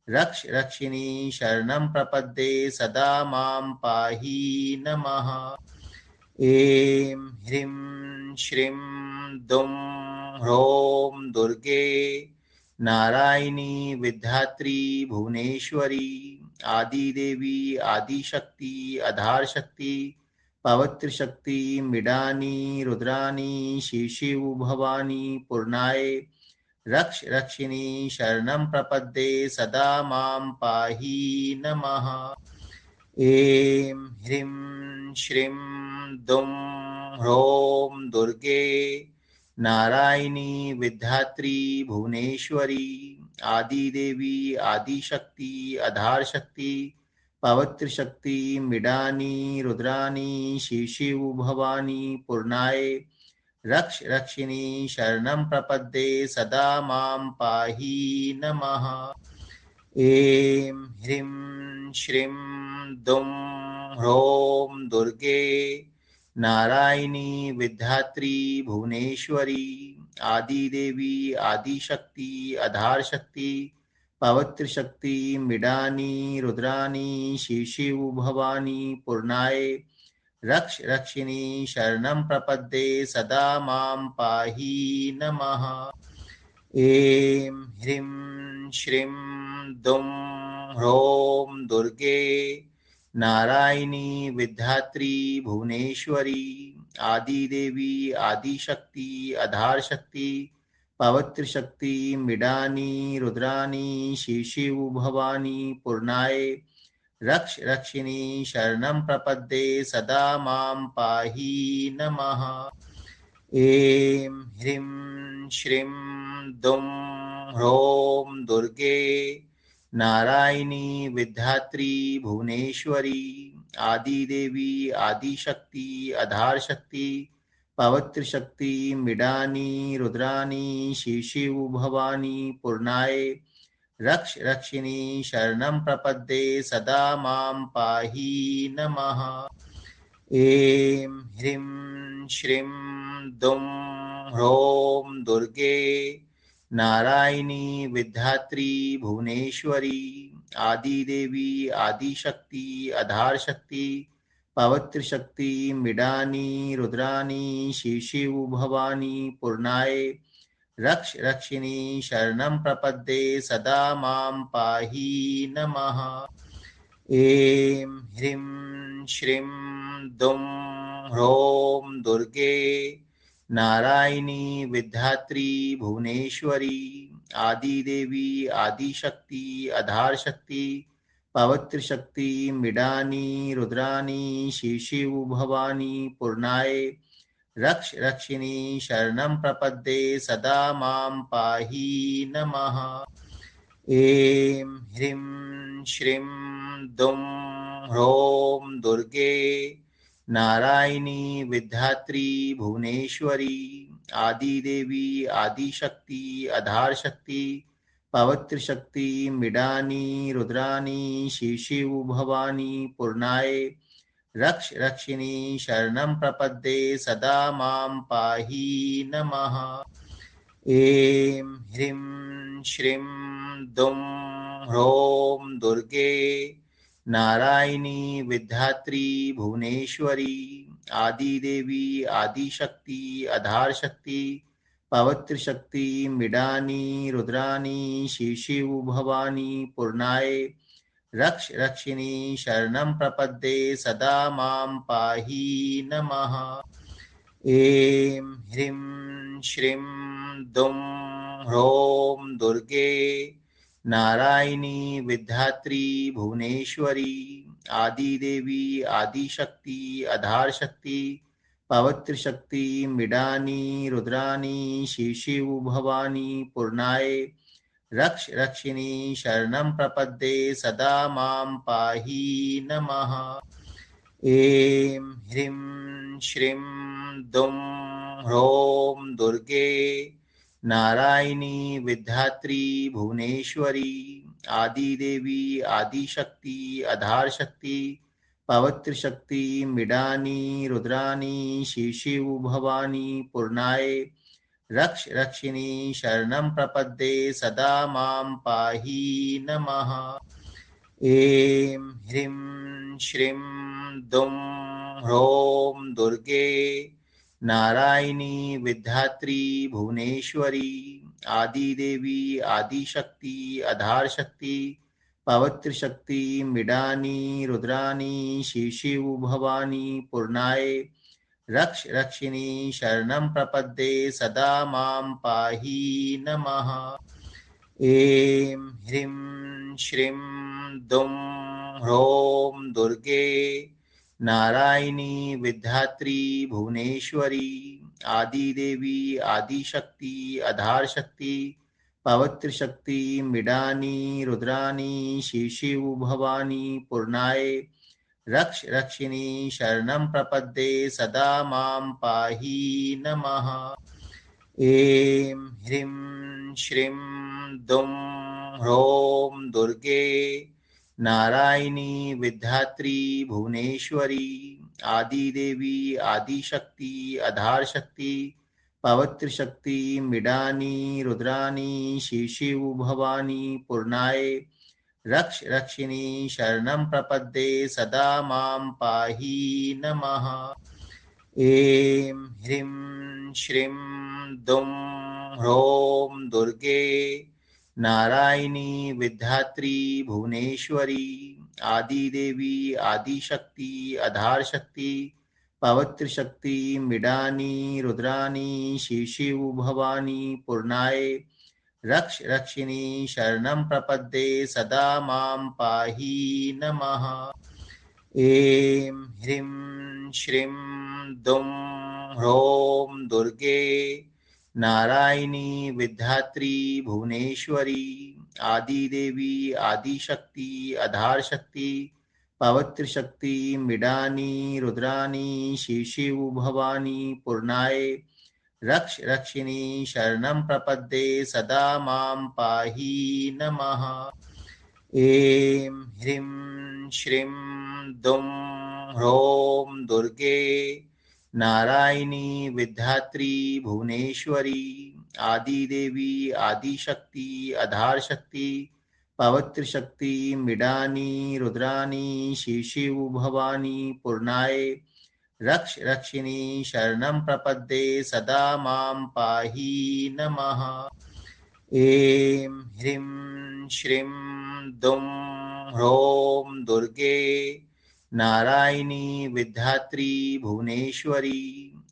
रक्ष रक्षिणी शरणं प्रपद्ये सदा मां पाहि नमः। ऐं ह्रीं श्रीं दुं ह्रौं दुर्गे नारायणी विद्यात्री भुवनेश्वरी आदिदेवी आदिशक्ति आधार शक्ति पवित्र शक्ति मृडानी रुद्रानी शिशिव भवानी पूर्णाय रक्ष रक्षिणी शरणं प्रपद्ये सदा मां पाहि नमः। ऐं ह्रीं श्रीं दुं ह्रौं दुर्गे नारायणी विद्यात्री भुवनेश्वरी आदिदेवी आदिशक्ति आधार शक्ति पवित्र शक्ति मृडानी रुद्रानी शिशिव भवानी पूर्णाय रक्ष रक्षिणी शरणं प्रपद्ये सदा मां पाहि नमः। ऐं ह्रीं श्रीं दुं ह्रौं दुर्गे नारायणी विद्यात्री भुवनेश्वरी आदिदेवी आदिशक्ति आधार शक्ति पवित्र शक्ति मृडानी रुद्रानी शिशिव भवानी पूर्णाय रक्ष रक्षिणी शरणं प्रपद्ये सदा मां पाहि नमः। ऐं ह्रीं श्रीं दुं ह्रौं दुर्गे नारायणी विद्यात्री भुवनेश्वरी आदिदेवी आदिशक्ति आधार शक्ति पवित्र शक्ति मृडानी रुद्रानी शिशिव भवानी पूर्णाय रक्ष रक्षिणी शरणं प्रपद्ये सदा मां पाहि नमः। ऐं ह्रीं श्रीं दुं ह्रौं दुर्गे नारायणी विद्यात्री भुवनेश्वरी आदिदेवी आदिशक्ति आधार शक्ति पवित्र शक्ति मृडानी रुद्रानी शिशिव भवानी पूर्णाय रक्ष रक्षिणी शरणं प्रपद्ये सदा मां पाहि नमः। ऐं ह्रीं श्रीं दुं ह्रौं दुर्गे नारायणी विद्यात्री भुवनेश्वरी आदिदेवी आदिशक्ति आधार शक्ति पवित्र शक्ति मृडानी रुद्रानी शिशिव भवानी पूर्णाय रक्ष रक्षिणी शरणं प्रपद्ये सदा मां पाहि नमः। ऐं ह्रीं श्रीं दुं ह्रौं दुर्गे नारायणी विद्यात्री भुवनेश्वरी आदिदेवी आदिशक्ति आधार शक्ति पवित्र शक्ति मृडानी रुद्रानी शिशिव भवानी पूर्णाय रक्ष रक्षिणी शरणं प्रपद्ये सदा मां पाहि नमः। ऐं ह्रीं श्रीं दुं ह्रौं दुर्गे नारायणी विद्यात्री भुवनेश्वरी आदिदेवी आदिशक्ति आधार शक्ति पवित्र शक्ति मृडानी रुद्रानी शिशिव भवानी पूर्णाय रक्ष रक्षिणी शरणं प्रपद्ये सदा मां पाहि नमः। ऐं ह्रीं श्रीं दुं ह्रौं दुर्गे नारायणी विद्यात्री भुवनेश्वरी आदिदेवी आदिशक्ति आधार शक्ति पवित्रशक्ति मिडानी रुद्रानी शिशिव भवानी पूर्णाय रक्ष रक्षिणी शरणं प्रपद्ये सदा मां पाहि नमः। ऐं ह्रीं श्रीं दुं ह्रौं दुर्गे नारायणी विद्यात्री भुवनेश्वरी आदिदेवी आदिशक्ति आधार शक्ति पवित्र शक्ति मिडानी रुद्रानी शिशिव भवानी पूर्णाय रक्ष रक्षिणी शरणं प्रपद्ये सदा मां पाहि नमः। ऐं ह्रीं श्रीं दुं ह्रौं दुर्गे नारायणी विद्यात्री भुवनेश्वरी आदिदेवी आदिशक्ति आधार शक्ति पवित्र शक्ति मिडानी रुद्रानी शिशिव भवानी पूर्णाय रक्ष रक्षिणी शरणं प्रपद्ये सदा मां पाहि नमः। ऐं ह्रीं श्रीं दुं ह्रौं दुर्गे नारायणी विद्यात्री भुवनेश्वरी आदिदेवी आदिशक्ति आधार शक्ति पवित्र शक्ति मिडानी रुद्रानी शिशिव भवानी पूर्णाय रक्ष रक्षिणी शरणं प्रपद्ये सदा मां पाहि नमः। ऐं ह्रीं श्रीं दुं ह्रौं दुर्गे नारायणी विद्यात्री भुवनेश्वरी आदिदेवी आदिशक्ति आधार शक्ति पवित्र शक्ति मिडानी रुद्रानी शिशिव भवानी पूर्णाय रक्ष रक्षिणी शरणं प्रपद्ये सदा मां पाहि नमः। ऐं ह्रीं श्रीं दुं ह्रौं दुर्गे नारायणी विद्यात्री भुवनेश्वरी आदिदेवी आदिशक्ति आधार शक्ति पवित्र शक्ति मिडानी रुद्रानी शिशिव भवानी पूर्णाय रक्ष रक्षिणी शरणं प्रपद्ये सदा मां पाहि नमः। ऐं ह्रीं श्रीं दुं ह्रौं दुर्गे नारायणी विद्यात्री भुवनेश्वरी आदिदेवी आदिशक्ति आधार शक्ति पवित्र शक्ति मिडानी रुद्रानी शिशिव भवानी पूर्णाय रक्ष रक्षिणी शरणं प्रपद्ये सदा मां पाहि नमः। ऐं ह्रीं श्रीं दुं ह्रौं दुर्गे नारायणी विद्यात्री भुवनेश्वरी आदिदेवी आदिशक्ति आधार शक्ति पवित्र शक्ति मिडानी रुद्रानी शिशिव भवानी पूर्णाय रक्ष रक्षिणी शरणं प्रपद्ये सदा मां पाहि नमः। ऐं ह्रीं श्रीं दुं ह्रौं दुर्गे नारायणी विद्यात्री भुवनेश्वरी आदिदेवी आदिशक्ति आधार शक्ति पवित्र शक्ति मिडानी रुद्रानी शिशिव भवानी पूर्णाय रक्ष रक्षिणी शरणं प्रपद्ये सदा मां पाहि नमः। ऐं ह्रीं श्रीं दुं ह्रौं दुर्गे नारायणी विद्यात्री भुवनेश्वरी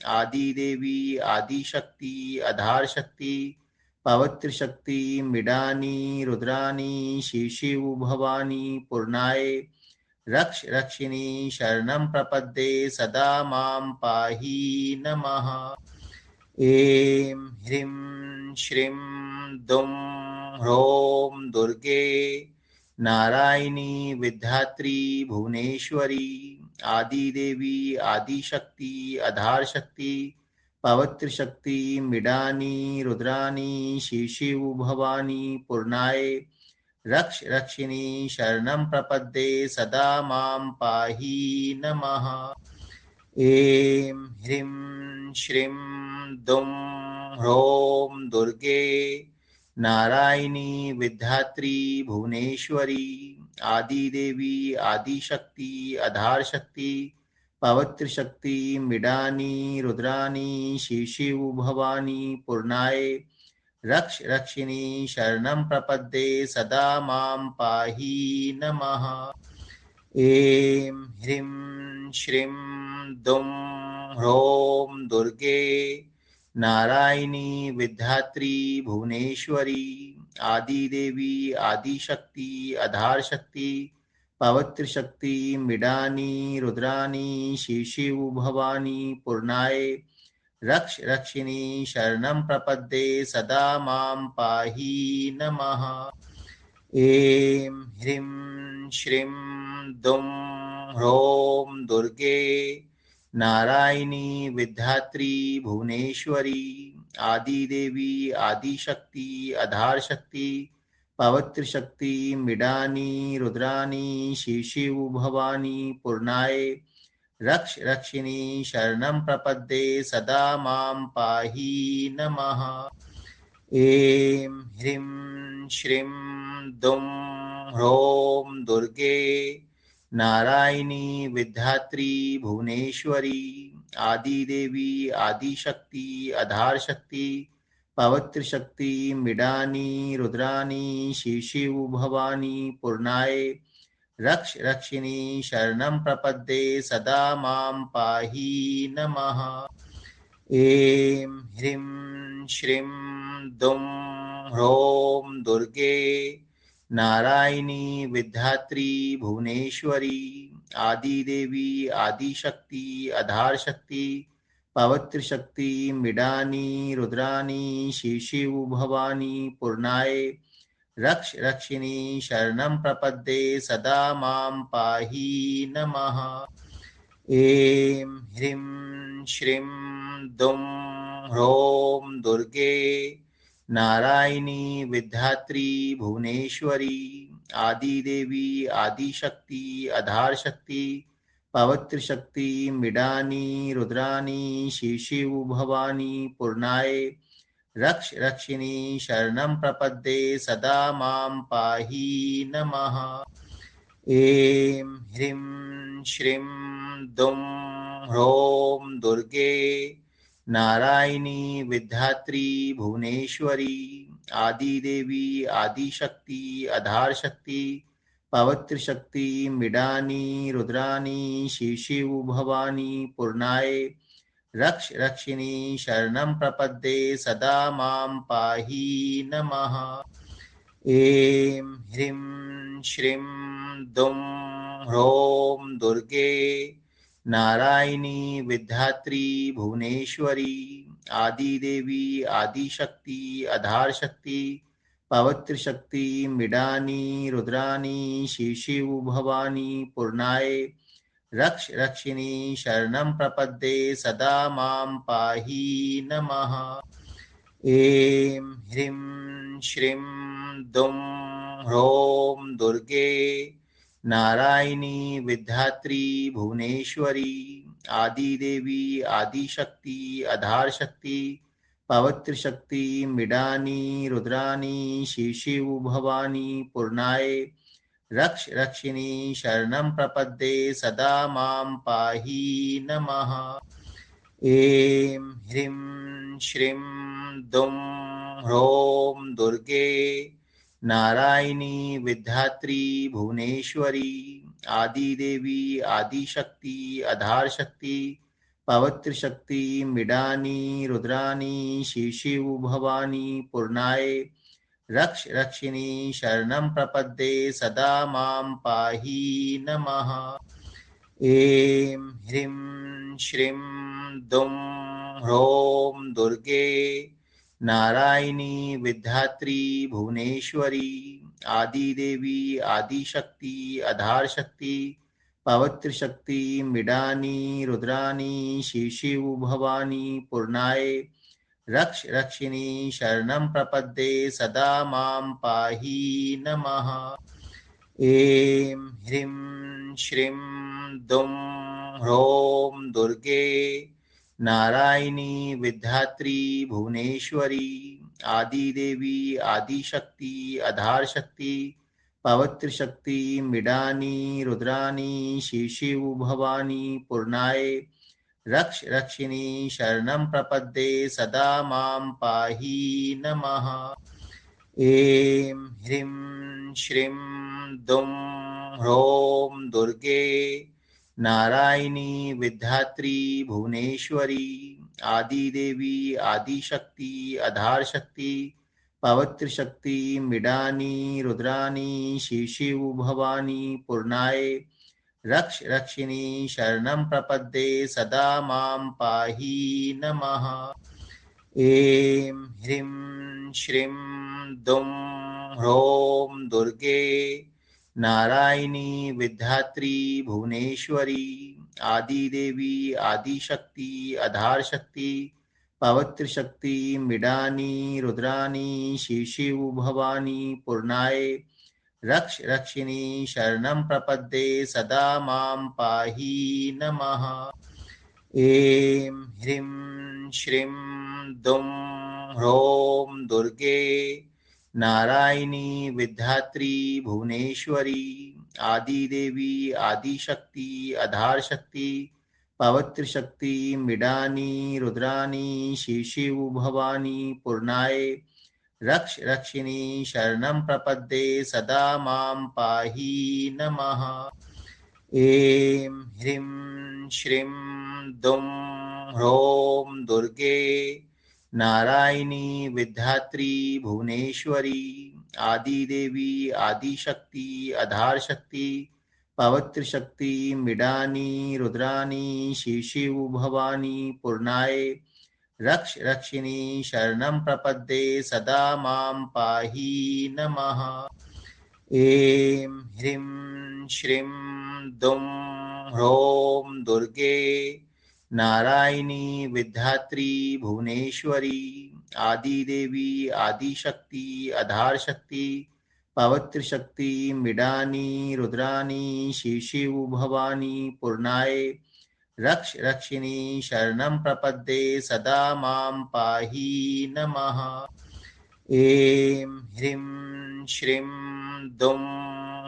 आदिदेवी आदिशक्ति आधार शक्ति पवित्र शक्ति मिडानी रुद्रानी शिशिव भवानी पूर्णाय रक्ष रक्षिणी शरणं प्रपद्ये सदा मां पाहि नमः। ऐं ह्रीं श्रीं दुं ह्रौं दुर्गे नारायणी विद्यात्री भुवनेश्वरी आदिदेवी आदिशक्ति आधार शक्ति पवित्र शक्ति मिडानी रुद्रानी शिशिव भवानी पूर्णाय रक्ष रक्षिणी शरणं प्रपद्ये सदा मां पाहि नमः। ऐं ह्रीं श्रीं दुं ह्रौं दुर्गे नारायणी विद्यात्री भुवनेश्वरी आदिदेवी आदिशक्ति आधार शक्ति पवित्रशक्ति मृडानी रुद्रानी शिशिव भवानी पूर्णाय रक्ष रक्षिणी शरणं प्रपद्ये सदा मां पाहि नमः। ऐं ह्रीं श्रीं दुं ह्रौं दुर्गे नारायणी विद्यात्री भुवनेश्वरी आदिदेवी आदिशक्ति आधार शक्ति पवित्र शक्ति मृडानी रुद्रानी शिशिव भवानी पूर्णाय रक्ष रक्षिणी शरणं प्रपद्ये सदा मां पाहि नमः। ऐं ह्रीं श्रीं दुं ह्रौं दुर्गे नारायणी विद्यात्री भुवनेश्वरी आदिदेवी आदिशक्ति आधार शक्ति पवित्र शक्ति मृडानी रुद्रानी शिशिव भवानी पूर्णाय रक्ष रक्षिणी शरणं प्रपद्ये सदा मां पाहि नमः। ऐं ह्रीं श्रीं दुं ह्रौं दुर्गे नारायणी विद्यात्री भुवनेश्वरी आदिदेवी आदिशक्ति आधार शक्ति पवित्र शक्ति मृडानी रुद्रानी शिशिव भवानी पूर्णाय रक्ष रक्षिणी शरणं प्रपद्ये सदा मां पाहि नमः। ऐं ह्रीं श्रीं दुं ह्रौं दुर्गे नारायणी विद्यात्री भुवनेश्वरी आदिदेवी आदिशक्ति आधार शक्ति पवित्र शक्ति मृडानी रुद्रानी शिशिव भवानी पूर्णाय रक्ष रक्षिणी शरणं प्रपद्ये सदा मां पाहि नमः। ऐं ह्रीं श्रीं दुं ह्रौं दुर्गे नारायणी विद्यात्री भुवनेश्वरी आदिदेवी आदिशक्ति आधार शक्ति पवित्र शक्ति मृडानी रुद्रानी शिशिव भवानी पूर्णाय रक्ष रक्षिणी शरणं प्रपद्ये सदा मां पाहि नमः। ऐं ह्रीं श्रीं दुं ह्रौं दुर्गे नारायणी विद्यात्री भुवनेश्वरी आदिदेवी आदिशक्ति आधार शक्ति पवित्र शक्ति मृडानी रुद्रानी शिशिव भवानी पूर्णाय रक्ष रक्षिणी शरणं प्रपद्ये सदा मां पाहि नमः। ऐं ह्रीं श्रीं दुं ह्रौं दुर्गे नारायणी विद्यात्री भुवनेश्वरी आदिदेवी आदिशक्ति आधार शक्ति पवित्र शक्ति मृडानी रुद्रानी शिशिव भवानी पूर्णाय रक्ष रक्षिणी शरणं प्रपद्ये सदा मां पाहि नमः। ऐं ह्रीं श्रीं दुं ह्रौं दुर्गे नारायणी विद्यात्री भुवनेश्वरी आदिदेवी आदिशक्ति आधार शक्ति पवित्र शक्ति मृडानी रुद्रानी शिशिव भवानी पूर्णाय रक्ष रक्षिणी शरणं प्रपद्ये सदा मां पाहि नमः। ऐं ह्रीं श्रीं दुं ह्रौं दुर्गे नारायणी विद्यात्री भुवनेश्वरी आदिदेवी आदिशक्ति आधार शक्ति पवित्र शक्ति मृडानी रुद्रानी शिशिव भवानी पूर्णाय रक्ष रक्षिणी शरणं प्रपद्ये सदा मां पाहि नमः। ऐं ह्रीं श्रीं दुं ह्रौं दुर्गे नारायणी विद्यात्री भुवनेश्वरी आदिदेवी आदिशक्ति आधार शक्ति पवित्र शक्ति मृडानी रुद्रानी शिशिव भवानी पूर्णाय रक्ष रक्षिणी शरणं प्रपद्ये सदा मां पाहि नमः। ऐं ह्रीं श्रीं दुं ह्रौं दुर्गे नारायणी विद्यात्री भुवनेश्वरी आदिदेवी आदिशक्ति आधार शक्ति पवित्र शक्ति मृडानी रुद्रानी शिशिव भवानी पूर्णाय रक्ष रक्षिणी शरणं प्रपद्ये सदा मां पाहि नमः। ऐं ह्रीं श्रीं दुं ह्रौं दुर्गे नारायणी विद्यात्री भुवनेश्वरी आदिदेवी आदिशक्ति आधार शक्ति पवित्र शक्ति मृडानी रुद्रानी शिशिव भवानी पूर्णाय रक्ष रक्षिणी शरणं प्रपद्ये सदा मां पाहि नमः। ऐं ह्रीं श्रीं दुं ह्रौं दुर्गे नारायणी विद्यात्री भुवनेश्वरी आदिदेवी आदिशक्ति आधार शक्ति पवित्र शक्ति मृडानी रुद्रानी शिशिव भवानी पूर्णाय रक्ष रक्षिणी शरणं प्रपद्ये सदा मां पाहि नमः। ऐं ह्रीं श्रीं दुं ह्रौं दुर्गे नारायणी विद्यात्री भुवनेश्वरी आदिदेवी आदिशक्ति आधार शक्ति पवित्र शक्ति मृडानी रुद्रानी शिशिव भवानी पूर्णाय रक्ष रक्षिणी शरणं प्रपद्ये सदा मां पाहि नमः। ऐं ह्रीं श्रीं दुं ह्रौं दुर्गे नारायणी विद्यात्री भुवनेश्वरी आदिदेवी आदिशक्ति आधार शक्ति पवित्र शक्ति मृडानी रुद्रानी शिशिव भवानी पूर्णाय रक्ष रक्षिणी शरणं प्रपद्ये सदा मां पाहि नमः। ऐं ह्रीं श्रीं दुं ह्रौं दुर्गे नारायणी विद्यात्री भुवनेश्वरी आदिदेवी आदिशक्ति आधार शक्ति पवित्र शक्ति मृडानी रुद्रानी शिशिव भवानी पूर्णाय रक्ष रक्षिणी शरणं प्रपद्ये सदा मां पाहि नमः। ऐं ह्रीं श्रीं दुं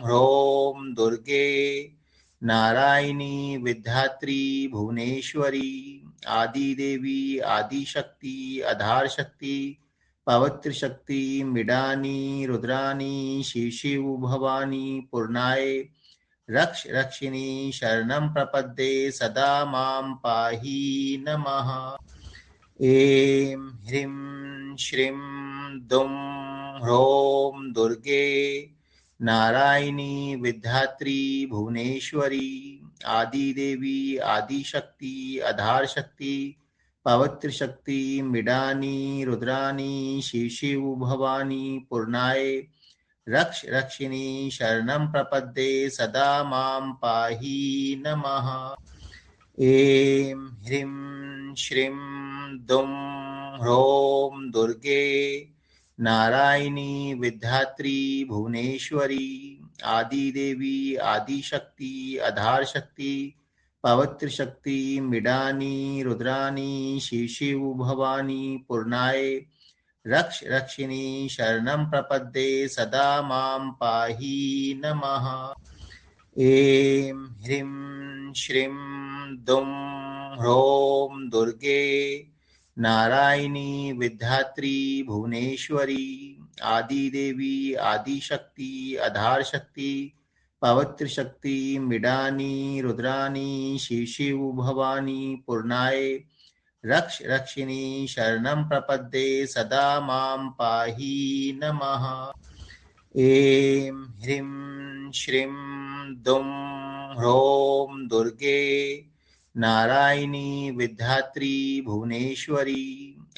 ह्रौं दुर्गे नारायणी विद्यात्री भुवनेश्वरी आदिदेवी आदिशक्ति आधार शक्ति पवित्र शक्ति मृडानी रुद्रानी शिशिव भवानी पूर्णाय रक्ष रक्षिणी शरणं प्रपद्ये सदा मां पाहि नमः। ऐं ह्रीं श्रीं दुं ह्रौं दुर्गे नारायणी विद्यात्री भुवनेश्वरी आदिदेवी आदिशक्ति आधार शक्ति पवित्र शक्ति मृडानी रुद्रानी शिशिव भवानी पूर्णाय रक्ष रक्षिणी शरणं प्रपद्ये सदा मां पाहि नमः। ऐं ह्रीं श्रीं दुं ह्रौं दुर्गे नारायणी विद्यात्री भुवनेश्वरी आदिदेवी आदिशक्ति आधार शक्ति पवित्र शक्ति मृडानी रुद्रानी शिशिव भवानी पूर्णाय रक्ष रक्षिणी शरणं प्रपद्ये सदा मां पाहि नमः। ऐं ह्रीं श्रीं दुं ह्रौं दुर्गे नारायणी विद्यात्री भुवनेश्वरी आदिदेवी आदिशक्ति आधार शक्ति पवित्र शक्ति मृडानी रुद्रानी शिशिव भवानी पूर्णाय रक्ष रक्षिणी शरणं प्रपद्ये सदा मां पाहि नमः। ऐं ह्रीं श्रीं दुं ह्रौं दुर्गे नारायणी विद्यात्री भुवनेश्वरी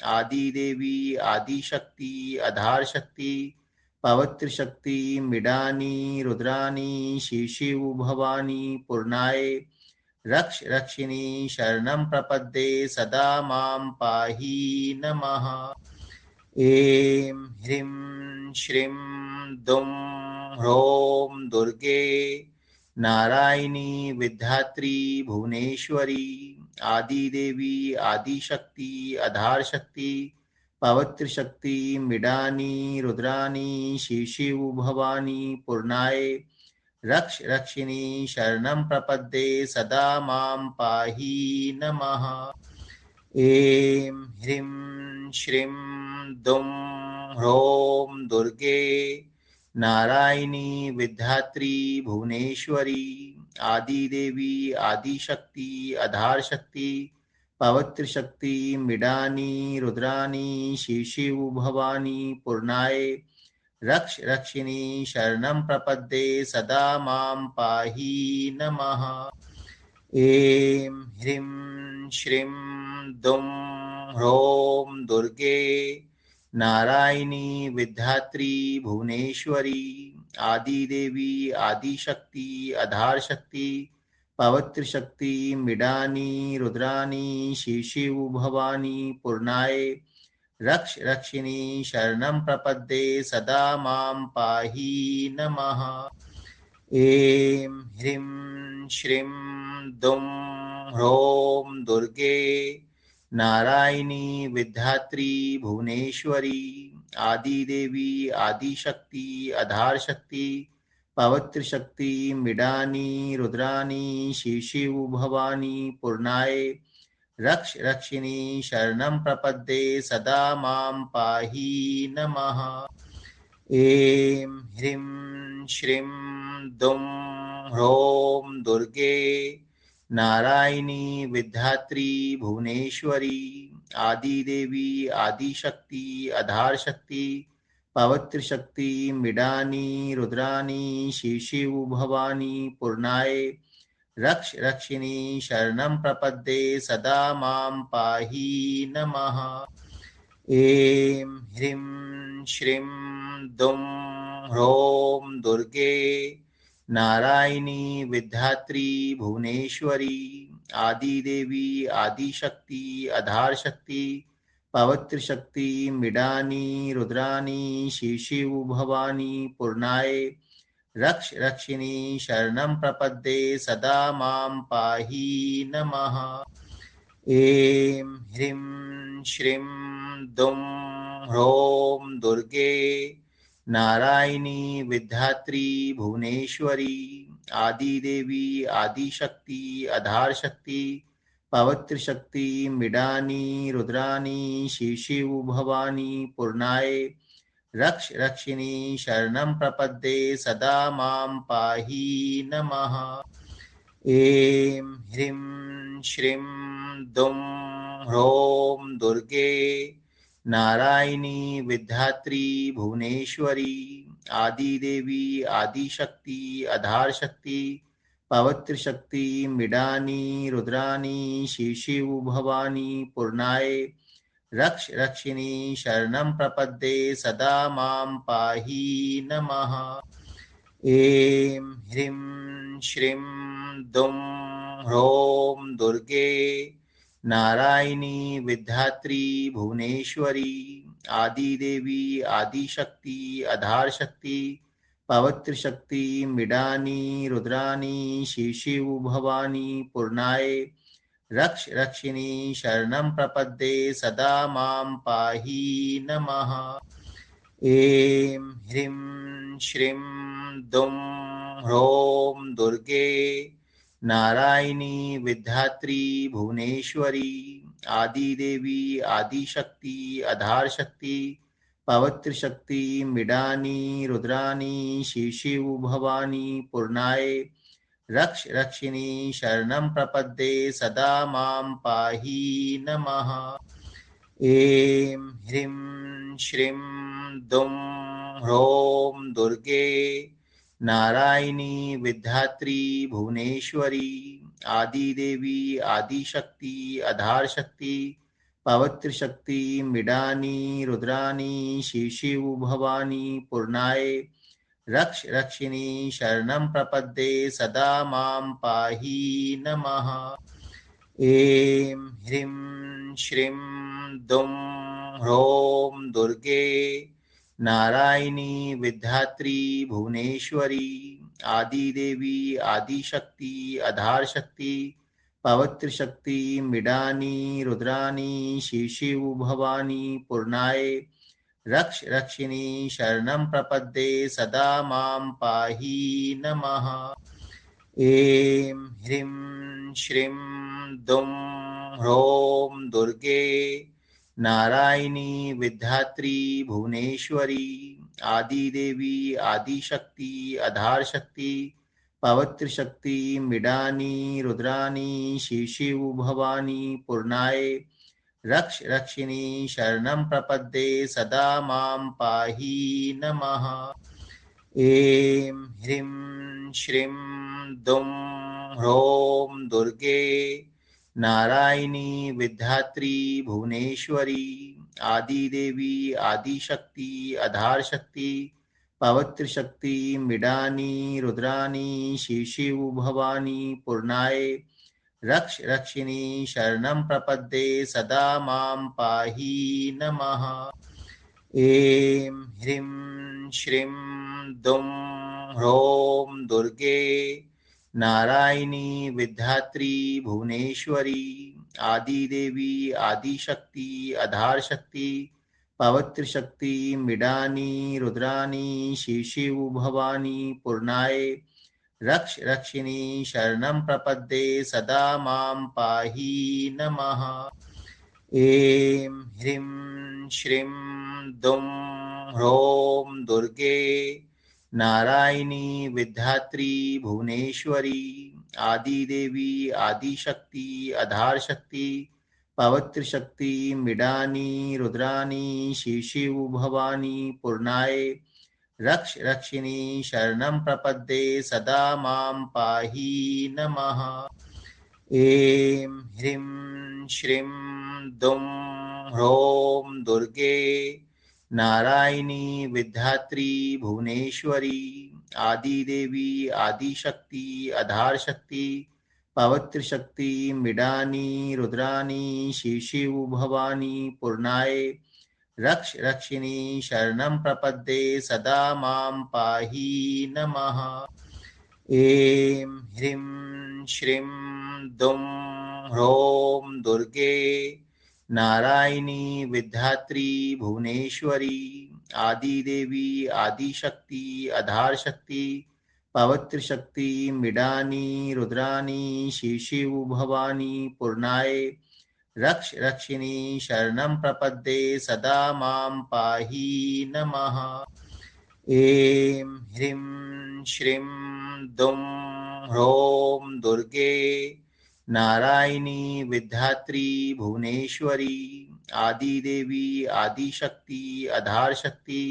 आदिदेवी आदिशक्ति आधार शक्ति पवित्र शक्ति मृडानी रुद्रानी शिशिव भवानी पूर्णाय रक्ष रक्षिणी शरणं प्रपद्ये सदा मां पाहि नमः। ऐं ह्रीं श्रीं दुं ह्रौं दुर्गे नारायणी विद्यात्री भुवनेश्वरी आदिदेवी आदिशक्ति आधार शक्ति पवित्रशक्ति मृडानी रुद्रानी शिशिव भवानी पूर्णाय रक्ष रक्षिणी शरणं प्रपद्ये सदा मां पाहि नमः। ऐं ह्रीं श्रीं दुं ह्रौं दुर्गे नारायणी विद्यात्री भुवनेश्वरी आदिदेवी आदिशक्ति आधार शक्ति पवित्र शक्ति मृडानी रुद्रानी शिशिव भवानी पूर्णाय रक्ष रक्षिणी शरणं प्रपद्ये सदा मां पाहि नमः। ऐं ह्रीं श्रीं दुं ह्रौं दुर्गे नारायणी विद्यात्री भुवनेश्वरी आदिदेवी आदिशक्ति आधार शक्ति पवित्र शक्ति मृडानी रुद्रानी शिशिव भवानी पूर्णाय रक्ष रक्षिणी शरणं प्रपद्ये सदा मां पाहि नमः। ऐं ह्रीं श्रीं दुं ह्रौं दुर्गे नारायणी विद्यात्री भुवनेश्वरी आदिदेवी आदिशक्ति आधार शक्ति पवित्र शक्ति मृडानी रुद्रानी शिशिव भवानी पूर्णाय रक्ष रक्षिणी शरणं प्रपद्ये सदा मां पाहि नमः। ऐं ह्रीं श्रीं दुं ह्रौं दुर्गे नारायणी विद्यात्री भुवनेश्वरी आदिदेवी आदिशक्ति आधार शक्ति पवित्र शक्ति मृडानी रुद्रानी शिशिव भवानी पूर्णाय रक्ष रक्षिणी शरणं प्रपद्ये सदा मां पाहि नमः। ऐं ह्रीं श्रीं दुं ह्रौं दुर्गे नारायणी विद्यात्री भुवनेश्वरी आदिदेवी आदिशक्ति आधार शक्ति पवित्र शक्ति मृडानी रुद्रानी शिशिव भवानी पूर्णाय रक्ष रक्षिणी शरणं प्रपद्ये सदा मां पाहि नमः। ऐं ह्रीं श्रीं दुं ह्रौं दुर्गे नारायणी विद्यात्री भुवनेश्वरी आदिदेवी आदिशक्ति आधार शक्ति पवित्र शक्ति मृडानी रुद्रानी शिशिव भवानी पूर्णाय रक्ष रक्षिणी शरणं प्रपद्ये सदा मां पाहि नमः। ऐं ह्रीं श्रीं दुं ह्रौं दुर्गे नारायणी विद्यात्री भुवनेश्वरी आदिदेवी आदिशक्ति आधार शक्ति पवित्र शक्ति मृडानी रुद्रानी शिशिव भवानी पूर्णाय रक्ष रक्षिणी शरणं प्रपद्ये सदा मां पाहि नमः। ऐं ह्रीं श्रीं दुं ह्रौं दुर्गे नारायणी विद्यात्री भुवनेश्वरी आदिदेवी आदिशक्ति आधार शक्ति पवित्र शक्ति मृडानी रुद्रानी शिशिव भवानी पूर्णाय रक्ष रक्षिणी शरणं प्रपद्ये सदा मां पाहि नमः। ऐं ह्रीं श्रीं दुं ह्रौं दुर्गे नारायणी विद्यात्री भुवनेश्वरी आदिदेवी आदिशक्ति आधार शक्ति पवित्र शक्ति मृडानी रुद्रानी शिशिव भवानी पूर्णाय रक्ष रक्षिणी शरणं प्रपद्ये सदा मां पाहि नमः। ऐं ह्रीं श्रीं दुं ह्रौं दुर्गे नारायणी विद्यात्री भुवनेश्वरी आदिदेवी आदिशक्ति आधार शक्ति पवित्र शक्ति मृडानी रुद्रानी शिशिव भवानी पूर्णाय रक्ष रक्षिणी शरणं प्रपद्ये सदा मां पाहि नमः। ऐं ह्रीं श्रीं दुं ह्रौं दुर्गे नारायणी विद्यात्री भुवनेश्वरी आदिदेवी आदिशक्ति आधार शक्ति पवित्रशक्ति मिडानी रुद्रानी शिशिव भवानी पूर्णाय रक्ष रक्षिणी शरणं प्रपद्ये सदा मां पाहि नमः। ऐं ह्रीं श्रीं दुं ह्रौं दुर्गे नारायणी विद्यात्री भुवनेश्वरी आदिदेवी आदिशक्ति आधार शक्ति पवित्र शक्ति मिडानी रुद्रानी शिशिव भवानी पूर्णाय रक्ष रक्षिणी शरणं प्रपद्ये सदा मां पाहि नमः। ऐं ह्रीं श्रीं दुं ह्रौं दुर्गे नारायणी विद्यात्री भुवनेश्वरी आदिदेवी आदिशक्ति आधार शक्ति पवित्र शक्ति मिडानी रुद्रानी शिशिव भवानी पूर्णाय रक्ष रक्षिणी शरणं प्रपद्ये सदा मां पाहि नमः। ऐं ह्रीं श्रीं दुं ह्रौं दुर्गे नारायणी विद्यात्री भुवनेश्वरी आदिदेवी आदिशक्ति आधार शक्ति पवित्र शक्ति मिडानी रुद्रानी शिशिव भवानी पूर्णाय रक्ष रक्षिणी शरणं प्रपद्ये सदा मां पाहि नमः। ऐं ह्रीं श्रीं दुं ह्रौं दुर्गे नारायणी विद्यात्री भुवनेश्वरी आदिदेवी आदिशक्ति आधार शक्ति पवित्र शक्ति मिडानी रुद्रानी शिशिव भवानी पूर्णाय रक्ष रक्षिणी शरणं प्रपद्ये सदा मां पाहि नमः। ऐं ह्रीं श्रीं दुं ह्रौं दुर्गे नारायणी विद्यात्री भुवनेश्वरी आदिदेवी आदिशक्ति आधार शक्ति पवित्र शक्ति मिडानी रुद्रानी शिशिव भवानी पूर्णाय रक्ष रक्षिणी शरणं प्रपद्ये सदा मां पाहि नमः। ऐं ह्रीं श्रीं दुं ह्रौं दुर्गे नारायणी विद्यात्री भुवनेश्वरी आदिदेवी आदिशक्ति आधार शक्ति पवित्र शक्ति मिडानी रुद्रानी शिशिव भवानी पूर्णाय रक्ष रक्षिणी शरणं प्रपद्ये सदा मां पाहि नमः। ऐं ह्रीं श्रीं दुं ह्रौं दुर्गे नारायणी विद्यात्री भुवनेश्वरी आदिदेवी आदिशक्ति आधार शक्ति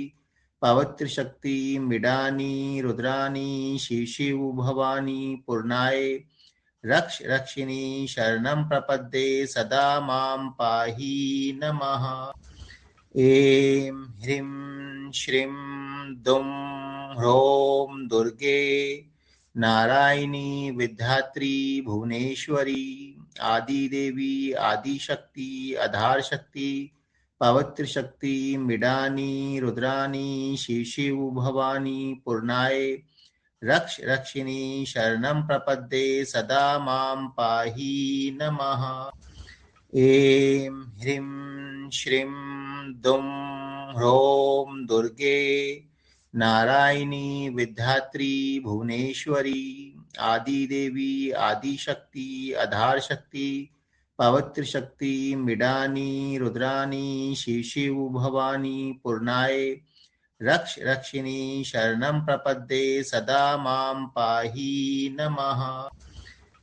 पवित्र शक्ति मिडानी रुद्रानी शिशिव भवानी पूर्णाय रक्ष रक्षिणी शरणं प्रपद्ये सदा मां पाहि नमः। ऐं ह्रीं श्रीं दुं ह्रौं दुर्गे नारायणी विद्यात्री भुवनेश्वरी आदिदेवी आदिशक्ति आधार शक्ति पवित्र शक्ति मिडानी रुद्रानी शिशिव भवानी पूर्णाय रक्ष रक्षिणी शरणं प्रपद्ये सदा मां पाहि नमः। ऐं ह्रीं श्रीं दुं ह्रौं दुर्गे नारायणी विद्यात्री भुवनेश्वरी आदिदेवी आदिशक्ति आधार शक्ति पवित्र शक्ति मिडानी रुद्रानी शिशिव भवानी पूर्णाय रक्ष रक्षिणी शरणं प्रपद्ये सदा मां पाहि नमः।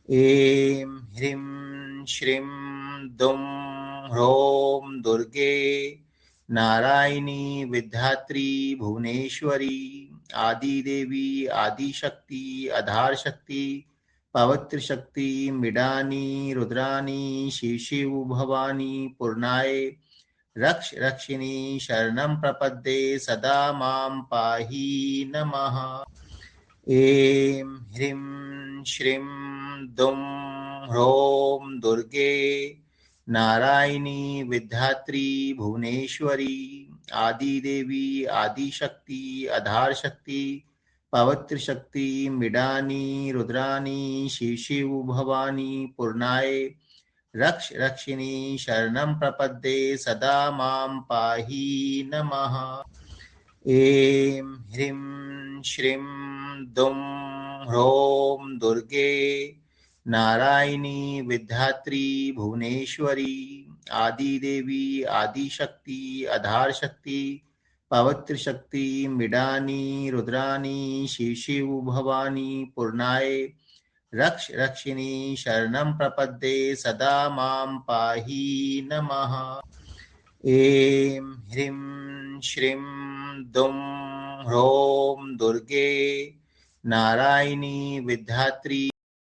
ऐं ह्रीं श्रीं दुं ह्रौं दुर्गे नारायणी विद्यात्री भुवनेश्वरी आदिदेवी आदिशक्ति आधार शक्ति पवित्र शक्ति मिडानी रुद्रानी शिशिव भवानी पूर्णाय रक्ष रक्षिणी शरणं प्रपद्ये सदा मां पाहि नमः। ऐं ह्रीं श्रीं दुं ह्रौं दुर्गे नारायणी विद्यात्री भुवनेश्वरी आदिदेवी आदिशक्ति आधार शक्ति पवित्रशक्ति मिडानी रुद्राणी शिव शिव भवानी पूर्णाय रक्ष रक्षिणी शरणं प्रपद्ये सदा मां पाहि नमः। ऐं ह्रीं श्रीं दुं ह्रौं दुर्गे नारायणी विद्यात्री भुवनेश्वरी आदिदेवी आदिशक्ति आधार शक्ति पवित्र शक्ति मिडानी रुद्राणी शिव शिव भवानी पूर्णाय रक्ष रक्षिणी शरणं प्रपद्ये सदा मां पाहि नमः। ऐं ह्रीं श्रीं दुं ह्रौं दुर्गे नारायणी विद्यात्री